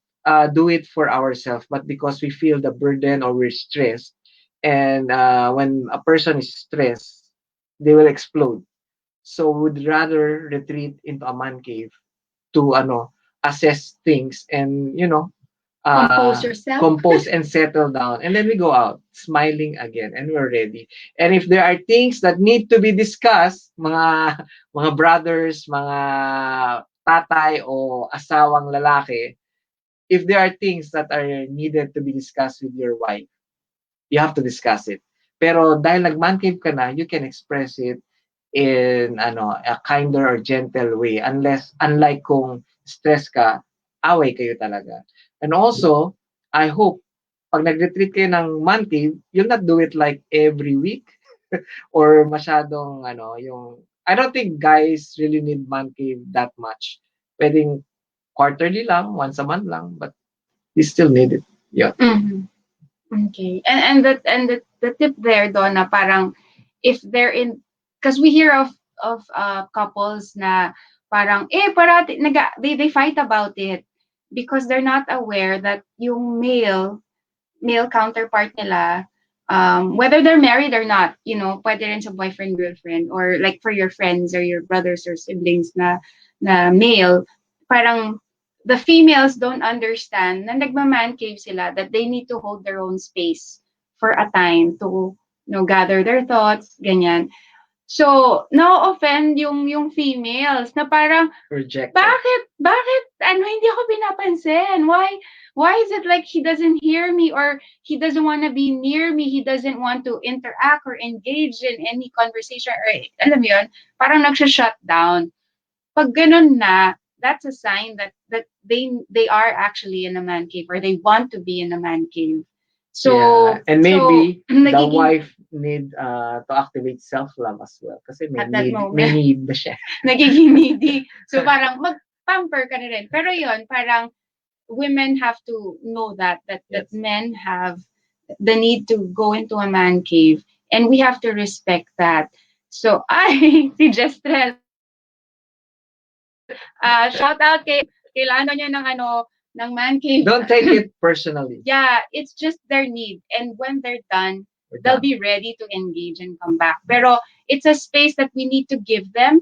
do it for ourselves, but because we feel the burden or we're stressed. And when a person is stressed, they will explode. So would rather retreat into a man cave to assess things and Compose yourself. compose and settle down, and then we go out smiling again and we're ready. And if there are things that need to be discussed, mga brothers, mga tatay o asawang lalaki, if there are things that are needed to be discussed with your wife, you have to discuss it. Pero dahil nag-man cave ka na, you can express it in a kinder or gentle way, unlike kung stress ka, away kayo talaga. And also, I hope pag nag-retreat kayo ng man cave, you'll not do it like every week or masyadong yung I don't think guys really need man cave that much. Pwedeng quarterly lang, once a month lang, but you still need it. Yeah. Mm-hmm. Okay. And the tip there, Donna, parang if they're in, because we hear of couples na parang parati they fight about it because they're not aware that yung male counterpart nila, whether they're married or not, pwede rin sa boyfriend, girlfriend, or like for your friends or your brothers or siblings na male, parang the females don't understand na nagma-man cave sila, that they need to hold their own space for a time to gather their thoughts, ganyan. So, na-offend yung females na parang, Rejected. bakit, hindi ako pinapansin? Why is it like he doesn't hear me or he doesn't want to be near me? He doesn't want to interact or engage in any conversation or, alam mo yun, parang nagsha-shut down. Pag ganun na, that's a sign that they are actually in a man cave or they want to be in a man cave. So, yeah. And maybe the nagiging, wife need to activate self-love as well. Kasi At that moment. may need na siya. nagiging needy. So parang mag-pamper ka na rin. Pero yun, parang women have to know that Yes. men have the need to go into a man cave and we have to respect that. So, si Jestrel, shout out kay Lano niya ng man cave. Don't take it personally. Yeah, it's just their need. And when they're done, they'll be ready to engage and come back. Pero it's a space that we need to give them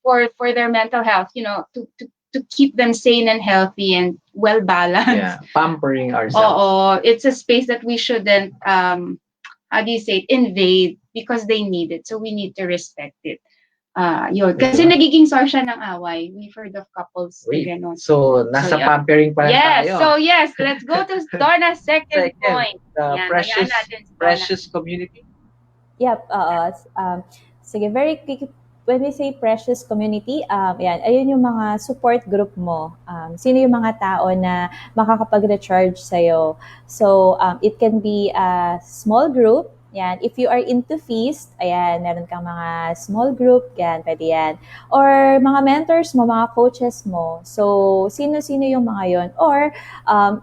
for their mental health, to keep them sane and healthy and well balanced. Yeah, pampering ourselves. Oo, it's a space that we shouldn't how do you say it, invade because they need it. So we need to respect it. Yun. Kasi nagiging source siya ng away. We've heard of couples na gano'n. So, nasa yeah. pampering pa lang Yes, tayo. so yes, let's go to Donna's second point. The Yan, precious hayaan natin si Donna. precious community. Yep, sige, very quick. When we say precious community, ayun yung mga support group mo. Sino yung mga tao na makakapag-recharge sa'yo. So, it can be a small group, Yan. If you are into feast, ayan, meron kang mga small group, yan, pwede yan. Or mga mentors mo, mga coaches mo. So, sino-sino yung mga yon. Or,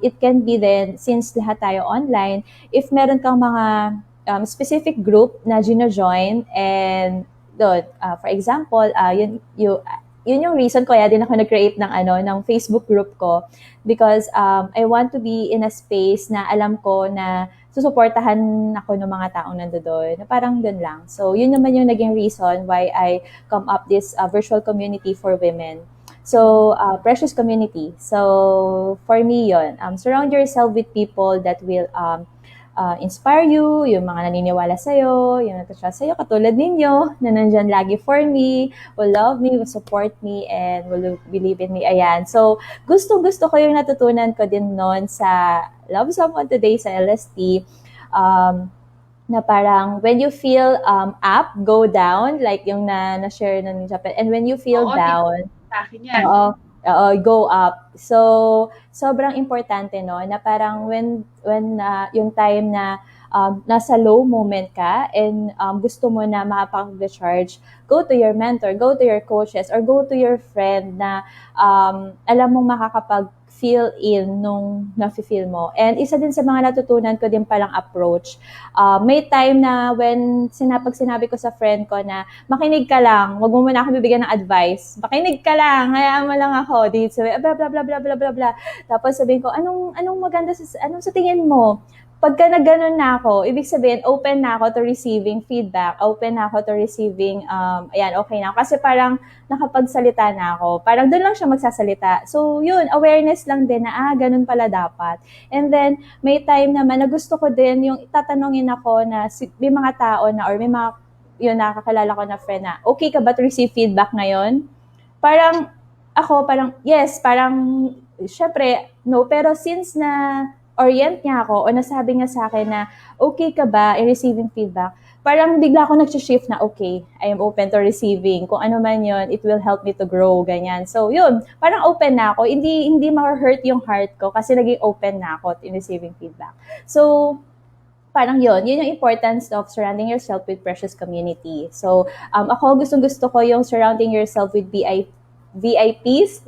it can be then, since lahat tayo online, if meron kang mga specific group na gino-join and doon, for example, yun yung reason ko kaya din ako nag-create ng ng Facebook group ko because I want to be in a space na alam ko na susuportahan ako ng mga taong nandoon na parang dun lang. So, yun naman yung naging reason why I come up this virtual community for women. So, precious community. So, for me yun. Surround yourself with people that will inspire you, yung mga naniniwala sa'yo, yung nagtatrust sa'yo, katulad ninyo, na nandyan lagi for me, will love me, will support me, and will believe in me. Ayan. So, gustong-gusto ko yung natutunan ko din noon sa Love Someone Today sa LST. Na parang when you feel up, go down, like yung na-share na ni Japan. And when you feel Oo, down, sa akin yan. oo, go up. So, sobrang importante no na parang when yung time na nasa low moment ka and gusto mo na makapag-recharge, go to your mentor, go to your coaches, or go to your friend na alam mong makakapag-fill in nung nafe-feel mo. And isa din sa mga natutunan ko din palang approach, may time na when sinabi ko sa friend ko na makinig ka lang, wag mo muna ako bibigyan ng advice. Makinig ka lang, hayaan mo lang ako. Di sabi, bla bla bla bla bla bla bla. Tapos sabihin ko, anong maganda anong sa tingin mo? Pagka nagganon na ako, ibig sabihin, open na ako to receiving feedback, open na ako to receiving, ayan, okay na ako. Kasi parang nakapagsalita na ako. Parang doon lang siya magsasalita. So, yun, awareness lang din na, ganun pala dapat. And then, may time naman na gusto ko din yung tatanungin ako na may mga tao na or may mga yun nakakilala ko na friend na okay ka ba to receive feedback ngayon? Parang parang yes, parang syempre no, pero since na orient niya ako o nasabi niya sa akin na okay ka ba in receiving feedback, parang bigla ako nag-shift na okay, I am open to receiving. Kung ano man yun, it will help me to grow, ganyan. So yun, parang open na ako. Hindi ma-hurt yung heart ko kasi naging open na ako in receiving feedback. So, parang yun yung importance of surrounding yourself with precious community. So, ako gustong-gusto ko yung surrounding yourself with VIPs,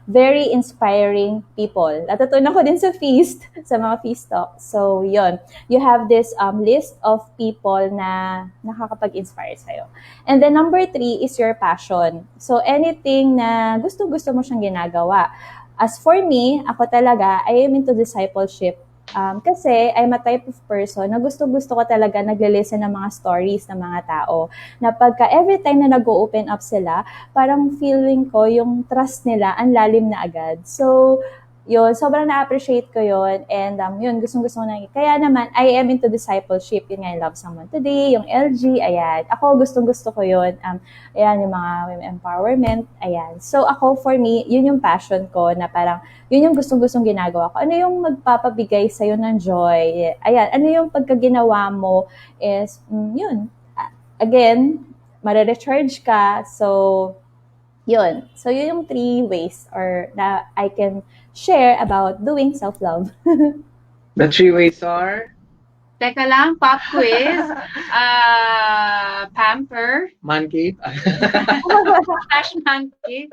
very inspiring people. Natutunan ko din sa feast, sa mga feast talks. So, yun. You have this list of people na nakakapag-inspire sa'yo. And then number 3 is your passion. So, anything na gusto-gusto mo siyang ginagawa. As for me, ako talaga, I am into discipleship. Kasi I'm a type of person na gusto-gusto ko talaga nagle-listen ng mga stories ng mga tao. Na pagka every time na nag-open up sila, parang feeling ko yung trust nila ang lalim na agad. So, yun, sobrang na-appreciate ko yun. And yun, gustong-gusto ko na. Kaya naman, I am into discipleship. Yun nga, I Love Someone Today, yung LG, ayan. Ako, gustong-gusto ko yun. Ayan, yung mga women empowerment, ayan. So, ako, for me, yun yung passion ko na parang, yun yung gustong-gustong ginagawa ko. Ano yung magpapabigay sa'yo ng joy? Ayan, ano yung pagkaginawa mo is, yun. Again, mare-recharge ka. So, yun. So, yun yung 3 ways or na I can share about doing self-love. The 3 ways are Teka lang, pop quiz. Pamper. man cave. Slash man cave.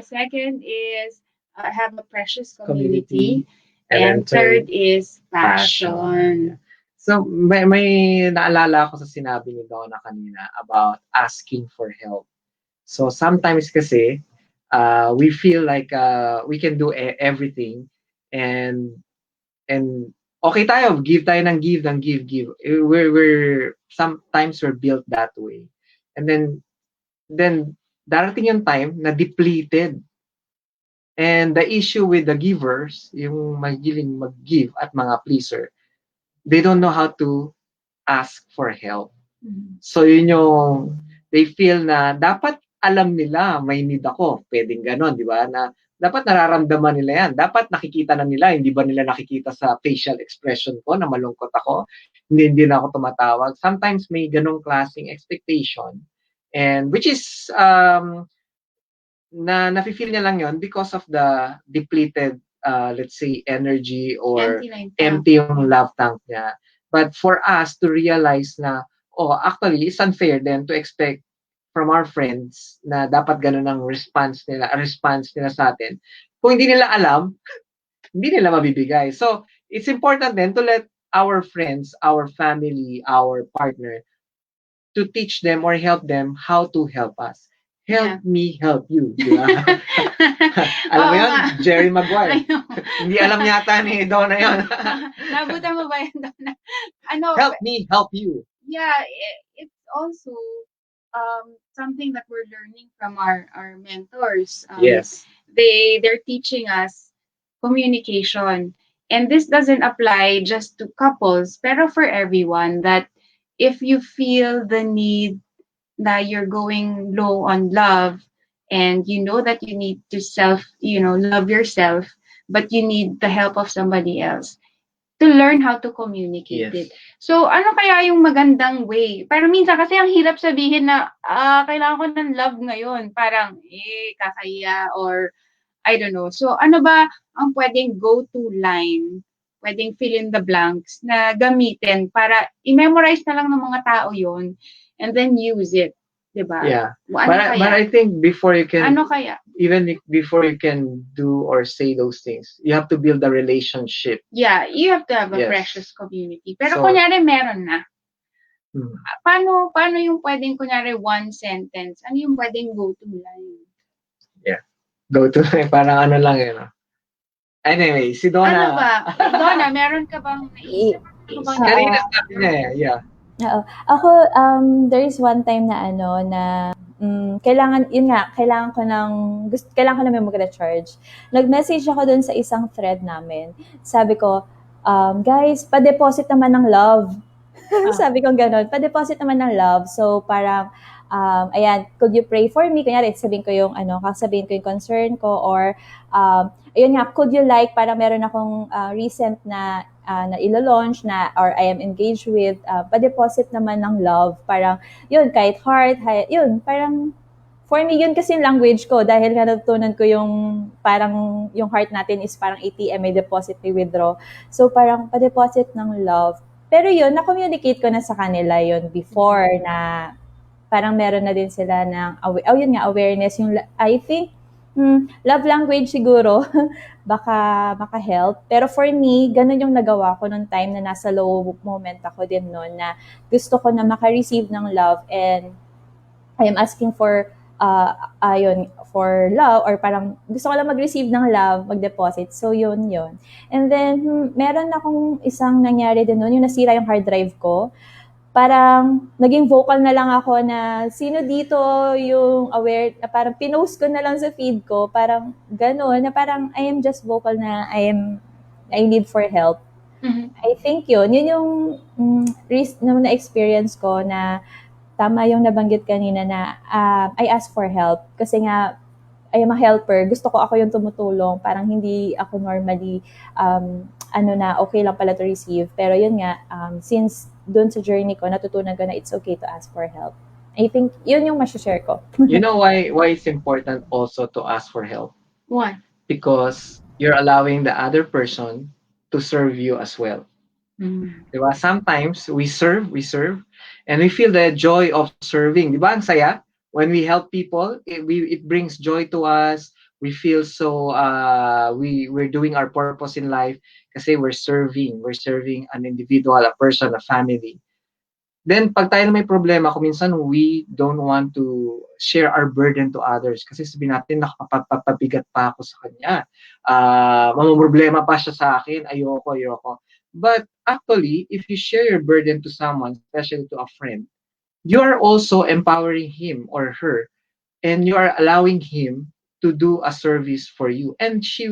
Second is have a precious Community. community. And third is passion. So, may naalala ako sa sinabi ni Donna kanina about asking for help. So, sometimes kasi, we feel like we can do everything and okay tayo, give tayo ng give. We're sometimes we're built that way. And then darating yung time na depleted. And the issue with the givers, yung magiling mag-give at mga pleaser, they don't know how to ask for help. So yun yung they feel na dapat alam nila may need ako. Pwedeng ganon, di ba? Na dapat nararamdaman nila yan. Dapat nakikita na nila. Hindi ba nila nakikita sa facial expression ko na malungkot ako? Hindi na ako tumatawag. Sometimes may ganong klaseng expectation. And which is na nafe-feel niya lang yon because of the depleted let's say energy or empty yung love tank niya. But for us to realize na, oh, actually, it's unfair then to expect from our friends na dapat ganun ang response nila sa atin. Kung hindi nila alam, hindi nila mabibigay. So, it's important then to let our friends, our family, our partner, to teach them or help them how to help us. Help Yeah. me help you, di ba? Alam mo Oo yun? nga. Jerry Maguire. I know. Hindi alam yata ni Donna yun. Nabutan mo ba yun, Donna? Ano, Help me help you. yeah, it's also something that we're learning from our mentors. Yes. They're teaching us communication, and this doesn't apply just to couples, pero for everyone. That if you feel the need that you're going low on love, and you know that you need to love yourself, but you need the help of somebody else, to learn how to communicate Yes. it. So, ano kaya yung magandang way? Pero minsan kasi ang hirap sabihin na, kailangan ko ng love ngayon. Parang, kakahiya or I don't know. So, ano ba ang pwedeng go-to line, pwedeng fill in the blanks na gamitin para i-memorize na lang ng mga tao yon and then use it. Diba? Yeah. Ano But kaya? I think before you can, Ano kaya? before you can do or say those things, you have to build a relationship. Yeah, you have to have a Yes. precious community. Pero So, kunyari meron na. hmm, Paano yung pwedeng kunyari one sentence? Ano yung pwedeng go-to line? go to, parang ano lang yun. Anyway, si Ano Donna, ba? Donna, meron ka bang naisip? Ano bang kanina Oo. sabi niya eh, yeah. Oo. Ako, there is one time na kailangan ko kailangan ko na may mag-recharge. Nag-message ako dun sa isang thread namin. Sabi ko, guys, pa-deposit naman ng love. Sabi ko gano'n, pa-deposit naman ng love. So, parang, ayan, could you pray for me? Kunyari, sasabihin ko yung concern ko, or, ayun nga, could you like, parang meron akong recent na ilo-launch na, or I am engaged with, pa-deposit naman ng love. Parang, yun, kahit heart, yun, parang, for me, yun kasi yung language ko, dahil nga natutunan ko parang, yung heart natin is parang ATM, may deposit, may withdraw. So, parang, pa-deposit ng love. Pero yun, na-communicate ko na sa kanila yun before na parang meron na din sila ng, yun nga, awareness. I think, love language siguro, baka maka-help. Pero for me, ganun yung nagawa ko nung time na nasa low moment ako din noon, na gusto ko na maka-receive ng love, and I am asking for for love, or parang gusto ko lang mag-receive ng love, mag-deposit. So, yun. And then, meron akong isang nangyari din noon, yung nasira yung hard drive ko. Parang naging vocal na lang ako na sino dito yung aware, na parang pinost ko na lang sa feed ko, parang gano'n, na parang I am just vocal na I need for help. Mhm. I think yun yung risk na experience ko, na tama yung nabanggit kanina na I ask for help kasi nga I am a helper. Gusto ko ako yung tumutulong. Parang hindi ako normally okay lang pala to receive. Pero yun nga, since dun sa journey ko, natutunan ko na it's okay to ask for help. I think yun yung share ko. You know why it's important also to ask for help? Why? Because you're allowing the other person to serve you as well. Diba? Sometimes we serve, and we feel the joy of serving. Diba? Ang saya. When we help people, it brings joy to us. We feel so, we're doing our purpose in life kasi we're serving an individual, a person, a family. Then, pag tayo na may problema, kung minsan we don't want to share our burden to others kasi sabihin natin, nakapapabigat pa ako sa kanya. Mamumroblema pa siya sa akin, ayoko. But actually, if you share your burden to someone, especially to a friend, you are also empowering him or her, and you are allowing him to do a service for you. And he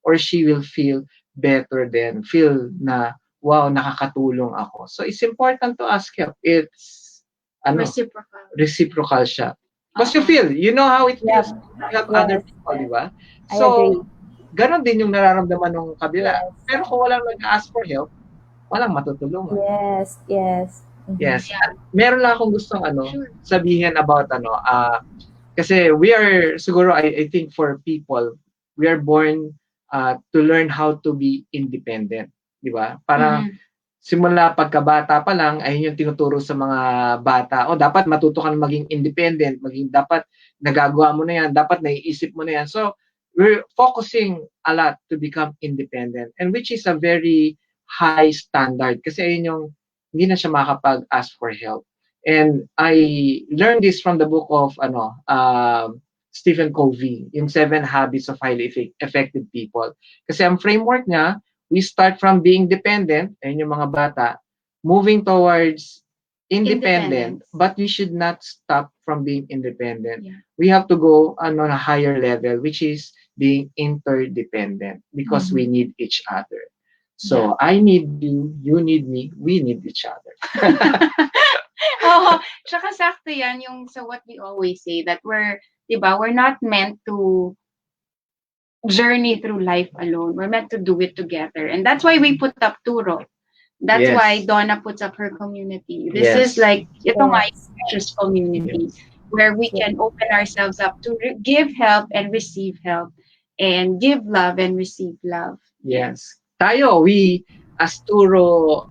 or she will feel better then, feel na, wow, nakakatulong ako. So it's important to ask help. It's reciprocal siya. Because you know how it feels to help other people, di ba? I So, agree. ganon din yung nararamdaman ng kabila. Yes. Pero kung walang nag-ask for help, walang matutulungan. Yes. Mhm. Yes. Yeah. At meron lang akong gustong Sure. sabihin about kasi we are siguro I think for people, we are born to learn how to be independent, di ba? Parang simula pagkabata pa lang, ayun yung tinuturo sa mga bata. O dapat matuto ka na maging independent, dapat nagagawa mo na yan, dapat naiisip mo na yan. So, we're focusing a lot to become independent, and which is a very high standard kasi ayun yung hindi na siya makakapag-ask for help. And I learned this from the book of Stephen Covey, yung Seven Habits of Highly Effective People. Kasi ang framework niya, we start from being dependent, ayun yung mga bata, moving towards independent, Independence. but we should not stop from being independent. Yeah. We have to go on a higher level, which is being interdependent because we need each other. So I need you need me, we need each other. Oo, tsaka sakto yan yung sa what we always say that we're not meant to journey through life alone. We're meant to do it together. And that's why we put up Turo. That's Yes. why Donna puts up her community. This Yes. is like, ito nga yung Yes. precious community where we can open ourselves up to give help and receive help and give love and receive love. Yes. Tayo, we as Turo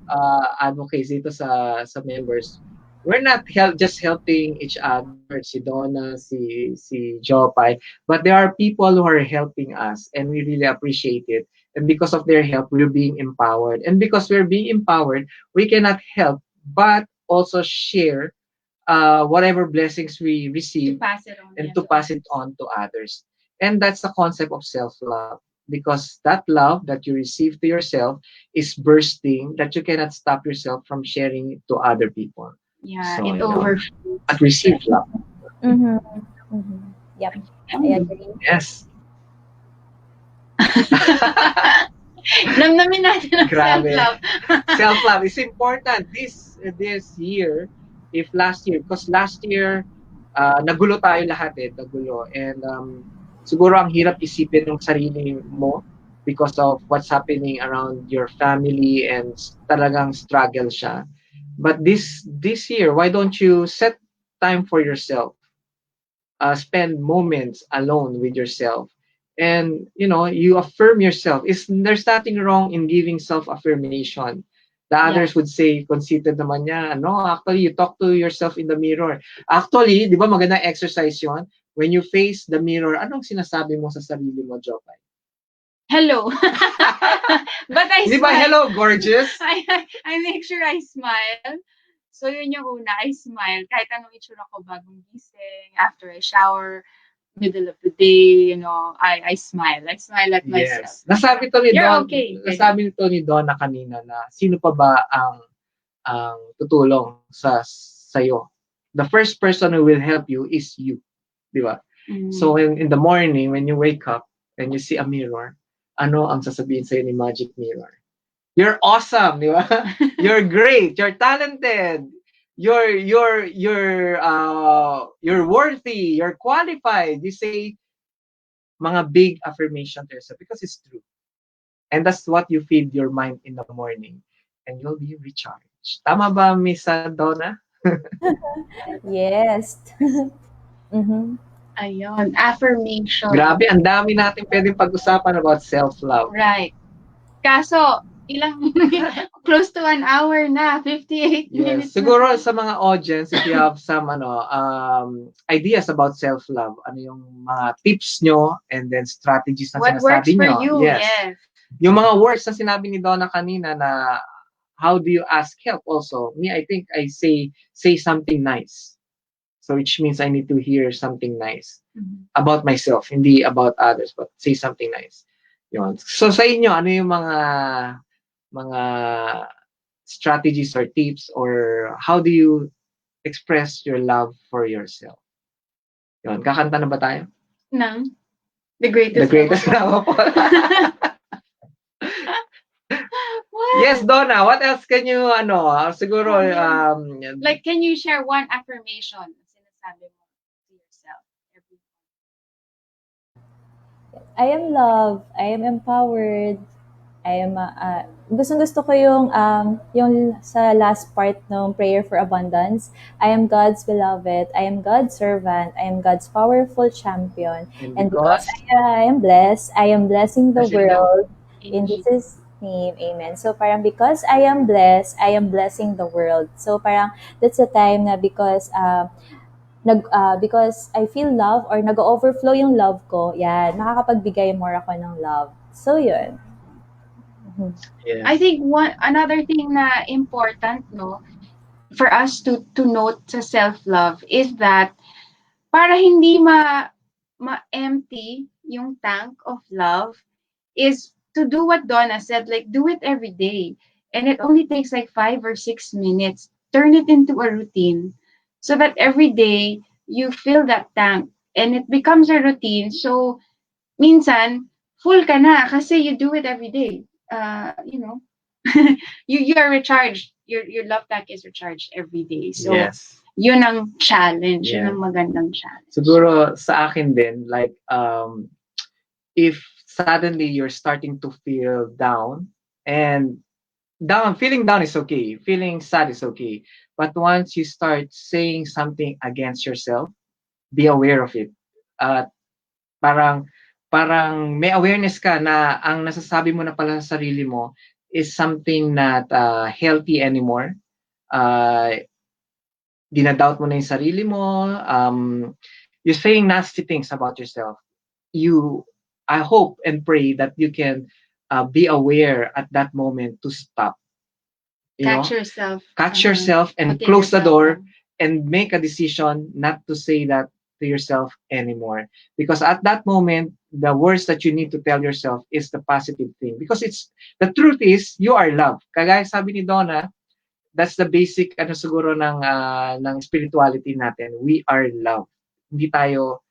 advocates dito sa members, we're not just helping each other, si Donna, si Jopay, but there are people who are helping us and we really appreciate it. And because of their help, we're being empowered. And because we're being empowered, we cannot help but also share whatever blessings we receive To pass it on. and yeah, to pass it on to others. And that's the concept of self-love, because that love that you receive to yourself is bursting that you cannot stop yourself from sharing it to other people. Yeah, So, it overflows. But receive love. Mm-hmm. Mm-hmm. Yep. I agree. Yes. Namnamin natin ang Grabe. self-love. Self-love is important this year. If last year, because last year nagulo tayo lahat nagulo, and siguro ang hirap isipin ng sarili mo because of what's happening around your family and talagang struggle siya. But this year, why don't you set time for yourself? Spend moments alone with yourself, and you affirm yourself. There's nothing wrong in giving self-affirmation. The others would say, conceited naman niya. No, actually, you talk to yourself in the mirror. Actually, di ba magandang exercise yon? When you face the mirror, anong sinasabi mo sa sarili mo, Jopay? Hello. But I Di ba, smile. hello, gorgeous? I make sure I smile. So yun yung una, I smile. Kahit anong itsura ko bagong gising, after I shower, middle of the day, I smile. I smile at myself. Yes. Nasabi to ni You're Don, okay. nasabi nito ni Donna kanina na sino pa ba ang tutulong sa'yo. The first person who will help you is you. Di ba? So in the morning, when you wake up and you see a mirror, ano ang sasabihin sa'yo ni Magic Mirror? You're awesome, di ba? You're great. You're talented. You're worthy. You're qualified. You say mga big affirmation to yourself because it's true. And that's what you feed your mind in the morning. And you'll be recharged. Tama ba, Miss Donna? Yes. Mm-hmm. Ayun, affirmation. Grabe, ang dami natin pwedeng pag-usapan about self-love. Right. Kaso, ilang close to an hour na, 58 minutes. Siguro sa mga audience, if you have some ideas about self-love, ano yung mga tips nyo and then strategies na What works sinasabi for nyo. you? Yes. Yung mga words na sinabi ni Donna kanina na how do you ask help also? Me, I think I say something nice. So which means I need to hear something nice about myself, hindi about others, but say something nice. Yun. So sa inyo, ano yung mga strategies or tips, or how do you express your love for yourself? Yun. Kakanta na ba tayo? Nang? The greatest love of all. What? Yes, Donna, what else can you, siguro, like, can you share one affirmation na sinasabi mo to yourself every day? I am loved. I am empowered. I am gusto ko yung sa last part ng prayer for abundance. I am God's beloved. I am God's servant. I am God's powerful champion. And because I am blessed, I am blessing the world. And this is Amen. So parang because I am blessed, I am blessing the world. So parang that's the time na because I feel love or nag-overflow yung love ko, yan, nakakapagbigay more ako ng love. So yun. Mhm. I Yes. think one another thing na important, no, for us to note sa self-love is that para hindi ma-empty yung tank of love is to do what Donna said, like do it every day. And it only takes like 5 or 6 minutes. Turn it into a routine so that every day you fill that tank and it becomes a routine. So minsan, full ka na kasi you do it every day. You know, you are recharged. Your love tank is recharged every day. So Yes. yun ang challenge. Yun Yeah. ang magandang challenge. Siguro sa akin din, like, if suddenly you're starting to feel down, and feeling down is okay, feeling sad is okay. But once you start saying something against yourself, be aware of it. Uh, parang, parang may awareness ka na ang nasasabi mo na pala sa sarili mo is something not healthy anymore. Uh, Dinadoubt mo na yung sarili mo. You're saying nasty things about yourself. I hope and pray that you can be aware at that moment to stop, you Catch know, yourself. catch yourself and Putting close the yourself door down. and make a decision not to say that to yourself anymore. Because at that moment, the words that you need to tell yourself is the positive thing. Because the truth is, you are loved. Kagaya sabi ni Donna, that's the basic ano siguro ng spirituality natin. We are loved. Hindi tayo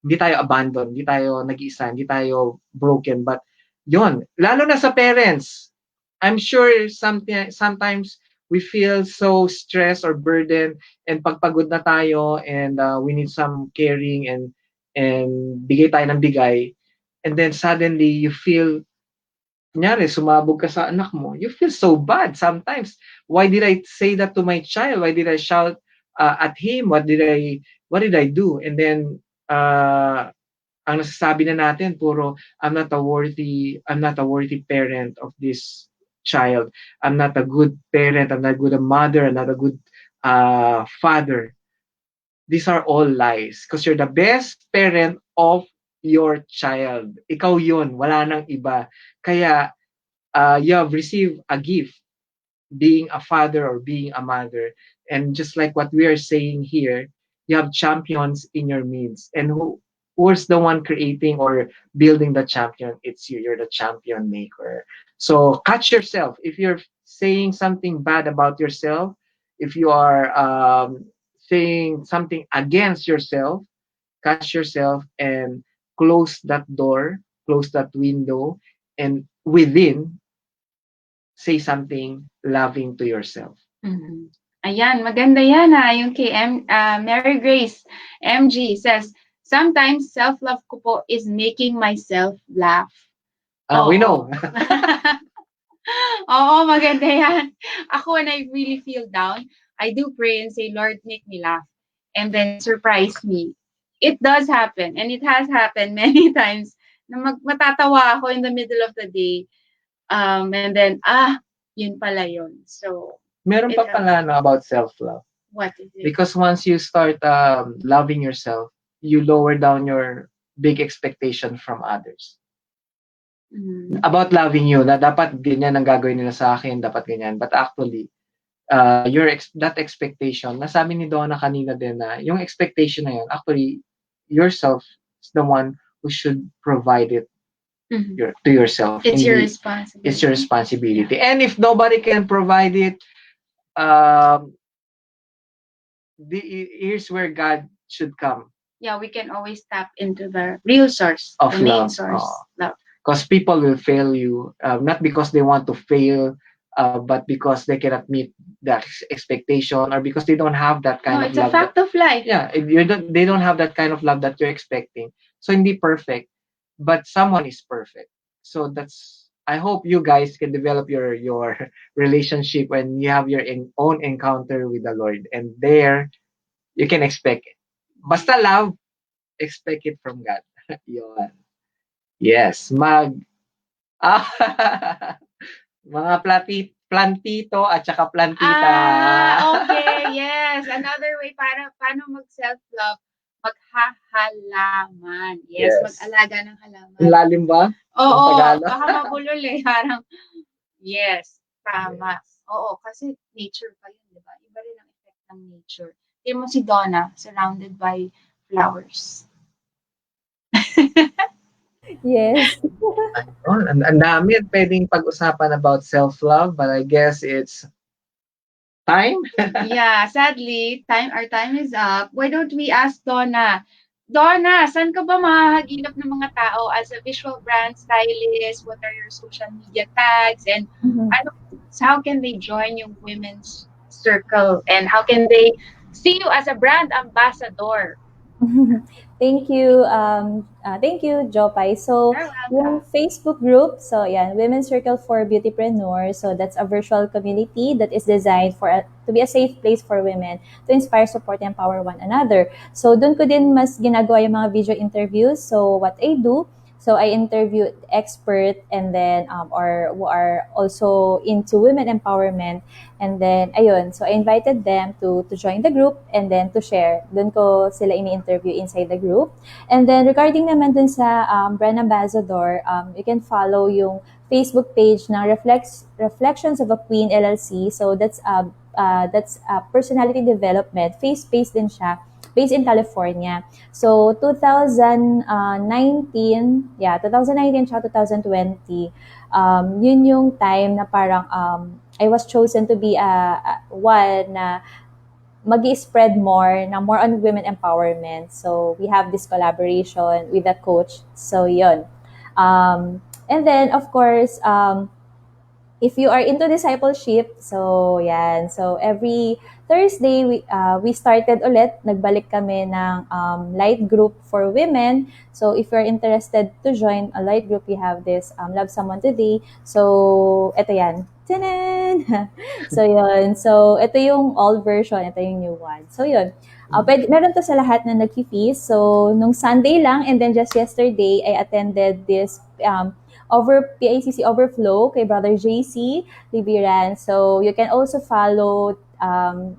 hindi tayo abandoned, hindi tayo nag-iisa, hindi tayo broken. But yon, lalo na sa parents, I'm sure sometimes we feel so stressed or burdened and pagpagod na tayo and we need some caring and bigay tayo ng bigay. And then suddenly you feel, kunyari, sumabog ka sa anak mo, you feel so bad sometimes. Why did I say that to my child? Why did I shout at him? What did I do? And then, ang nasasabi na natin, puro, I'm not a worthy parent of this child. I'm not a good parent. I'm not a good mother. I'm not a good father. These are all lies. Because you're the best parent of your child. Ikaw yun. Wala nang iba. Kaya, you have received a gift, being a father or being a mother. And just like what we are saying here, you have champions in your midst. And who's the one creating or building the champion? It's you. You're the champion maker. So catch yourself. If you're saying something bad about yourself, if you are saying something against yourself, catch yourself and close that door, close that window, and within, say something loving to yourself. Mhm. Ayan, maganda yan yung kay Mary Grace MG says, sometimes self-love ko po is making myself laugh. We Oo. know. Oo, maganda yan. Ako, when I really feel down, I do pray and say, Lord, make me laugh. And then surprise me. It does happen. And it has happened many times na matatawa ako in the middle of the day. And then, yun pala yun. So, Meron it pa pala no, about self-love. what is it? Because once you start loving yourself, you lower down your big expectation from others. About loving you, na dapat ganyan ang gagawin nila sa akin, dapat ganyan. But actually, that expectation, nasabi ni Donna kanina din na yung expectation na yun, actually, yourself is the one who should provide it to yourself. It's your Hindi, responsibility. it's your responsibility. And if nobody can provide it, um, here's where God should come. Yeah, we can always tap into the real source, Of the main love. source, love. Because people will fail you, not because they want to fail, but because they cannot meet the expectation, or because they don't have that kind No, of it's a love. fact of life. Yeah, they don't have that kind of love that you're expecting. So hindi perfect, but someone is perfect. So I hope you guys can develop your relationship when you have your own encounter with the Lord, and there you can expect it. Basta love, expect it from God. Yun. Yes, Mga plantito at saka plantita. Okay, yes. Another way para paano mag-self-love, maghahalaman. Yes, Yes. mag-alaga ng Ang halaman. lalim ba ng Oo, Tagalog? baka mabulol eh. Parang, yes, tama. Yes. Oo, kasi nature pa yun, di ba? Iba rin ang effect ng nature. Tingnan mo si Donna, surrounded by flowers. Yes. Ayun, ang dami puwedeng pag-usapan about self-love, but I guess it's time. Yeah, sadly, our time is up. Why don't we ask Donna? Donna, saan ka ba makakagilap ng mga tao as a visual brand stylist? What are your social media tags? And Mhm. ano, how can they join yung women's circle? And how can they see you as a brand ambassador? Thank you, Jopay. So, You're yung welcome. Facebook group, so yan, Women's Circle for Beautypreneurs. So, that's a virtual community that is designed to be a safe place for women to inspire, support, and empower one another. So, doon ko din mas ginagawa yung mga video interviews. So, what I do, so I interview expert and then or who are also into women empowerment. And then, ayun, so I invited them to join the group and then to share. Doon ko sila ini-interview inside the group. And then, regarding naman dun sa brand ambassador, you can follow yung Facebook page ng Reflections of a Queen LLC. So, that's personality development. Face-based din siya. Based in California. So, 2019, yeah, 2019 siya, 2020, yun yung time na parang I was chosen to be one na mag spread more on women empowerment. So, we have this collaboration with the coach. So, yun. And then, of course, if you are into discipleship, so yan. So every Thursday we started ulit, nagbalik kami ng light group for women. So if you're interested to join a light group, we have this Love Someone Today. So eto yan. Tanan! So yun. So ito yung old version, ito yung new one. So yun. Meron to sa lahat na nag-feast. So nung Sunday lang and then just yesterday I attended this PICC Overflow kay Brother JC Libiran. So, you can also follow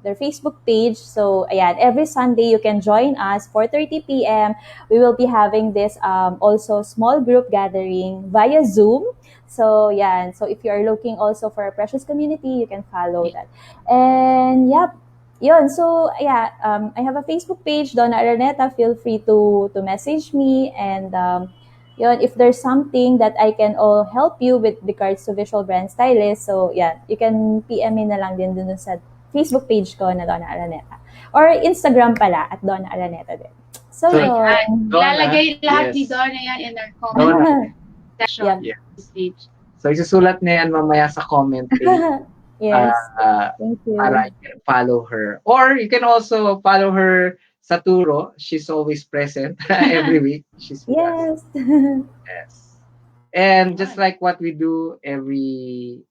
their Facebook page. So, ayan, every Sunday you can join us 4:30 p.m. We will be having this also small group gathering via Zoom. So, yan. So, if you are looking also for a precious community, you can follow that. And, yep. Yun. So, yeah, I have a Facebook page, Donna Araneta. Feel free to message me and yun, if there's something that I can all help you with regards to visual brand stylist, so yeah, you can PM me na lang din dun sa Facebook page ko na Donna Araneta. Or Instagram pala, at Donna Araneta din. So, So, Ayan. Donna, Ilalagay lahat ni yes. Donna yan in our comment Donna, section Yep. page. so isusulat na yan mamaya sa comment page. Yes. Uh, Thank you. para you can follow her. Or you can also follow her sa Turo. She's always present every week. She's with us. Yes. Yes. And just like what we do every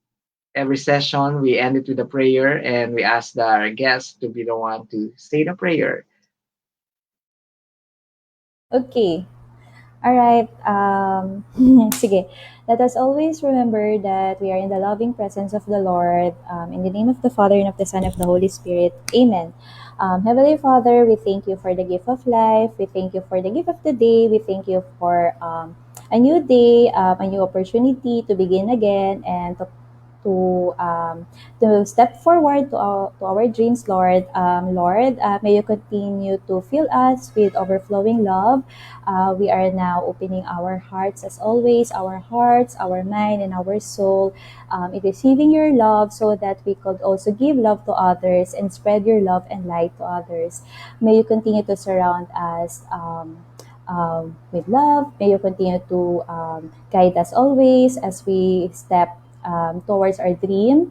session, we end it with a prayer and we ask our guests to be the one to say the prayer. Okay. All right. Sige. Let us always remember that we are in the loving presence of the Lord. In the name of the Father, and of the Son, and of the Holy Spirit. Amen. Heavenly Father, we thank you for the gift of life. We thank you for the gift of the day. We thank you for a new day, a new opportunity to begin again and to um, to step forward to our dreams, Lord. Lord, may you continue to fill us with overflowing love. We are now opening our hearts as always, our hearts, our mind, and our soul in receiving your love so that we could also give love to others and spread your love and light to others. May you continue to surround us. With love, may you continue to guide us always as we step towards our dream.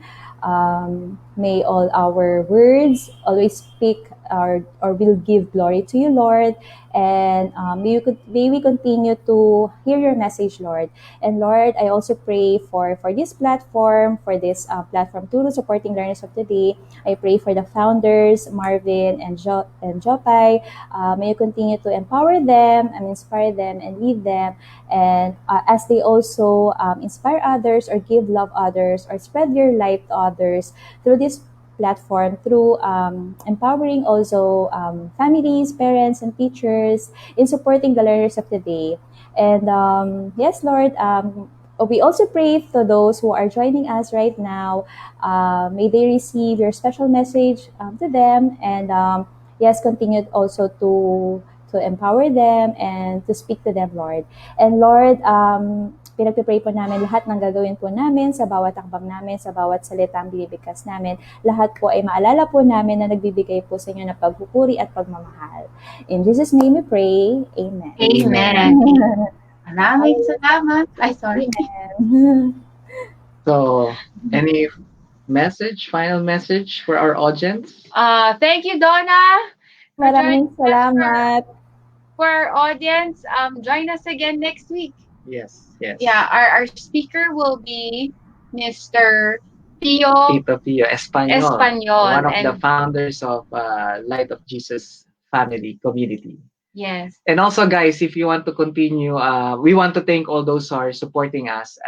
May all our words always speak or will give glory to you, Lord. And may we continue to hear your message, Lord. And Lord, I also pray for this platform, for this platform to supporting learners of today. I pray for the founders, Marvin and Jopai. May you continue to empower them and inspire them and lead them. And as they also inspire others or give love others or spread your light to others through this platform, through empowering also families, parents, and teachers in supporting the learners of the day. And yes, Lord, we also pray to those who are joining us right now. May they receive your special message to them, and yes, continue also to empower them and to speak to them, Lord. And Lord, pinagpipray po namin lahat ng gagawin po namin sa bawat akbang namin, sa bawat salitang binibigkas namin. Lahat po ay maalala po namin na nagbibigay po sa inyo ng pagpupuri at pagmamahal. In Jesus' name we pray. Amen. Amen. Maraming salamat. Ay, sorry. Amen. So, any final message for our audience? Thank you, Donna, for joining Maraming salamat. for our audience. Join us again next week. Yes, yes. Yeah, our speaker will be Mr. Pio Tito Pio Espanyol, Espanyol. one of the And founders of Light of Jesus family community. yes, And also, guys, if you want to continue, we want to thank all those who are supporting us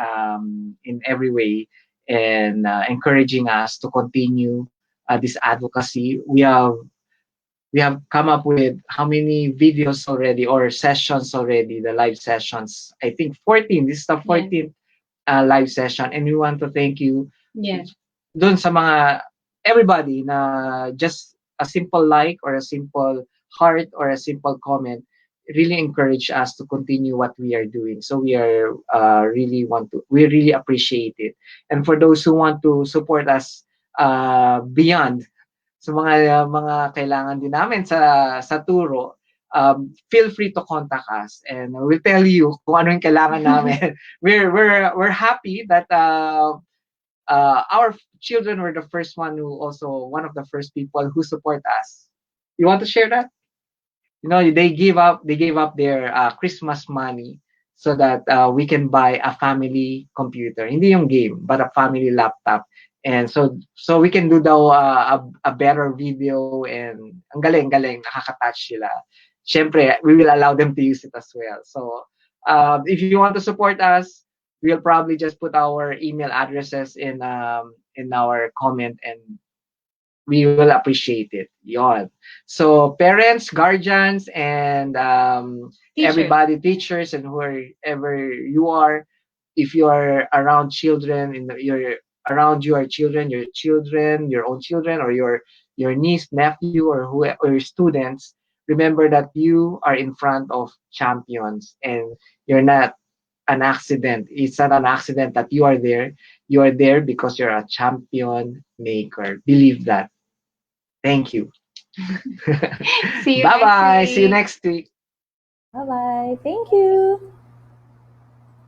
in every way and encouraging us to continue this advocacy. We have come up with how many videos already or sessions already, the live sessions. I think 14. This is the 14th live session, and we want to thank you yes, dun sa mga everybody na just a simple like or a simple heart or a simple comment really encourage us to continue what we are doing. So we really appreciate it. And for those who want to support us beyond sa mga kailangan din namin sa turo, feel free to contact us and we'll tell you kung ano yung kailangan namin. We're happy that our children were the first one of the first people who support us. You want to share that? They gave up their Christmas money so that we can buy a family computer. Hindi yung game, but a family laptop. And so we can do daw a better video, and ang galing, nakaka-touch sila. Siyempre, we will allow them to use it as well. So if you want to support us, we'll probably just put our email addresses in our comment, and we will appreciate it. Yon. So parents, guardians, and everybody, teachers, and whoever you are, if you are around children, you're around your children, your own children, or your niece, nephew, or your students, remember that you are in front of champions, and you're not an accident. It's not an accident that you are there. You are there because you're a champion maker. Believe that. Thank you. see you Bye bye. next See you week. next week. Bye-bye. Thank you.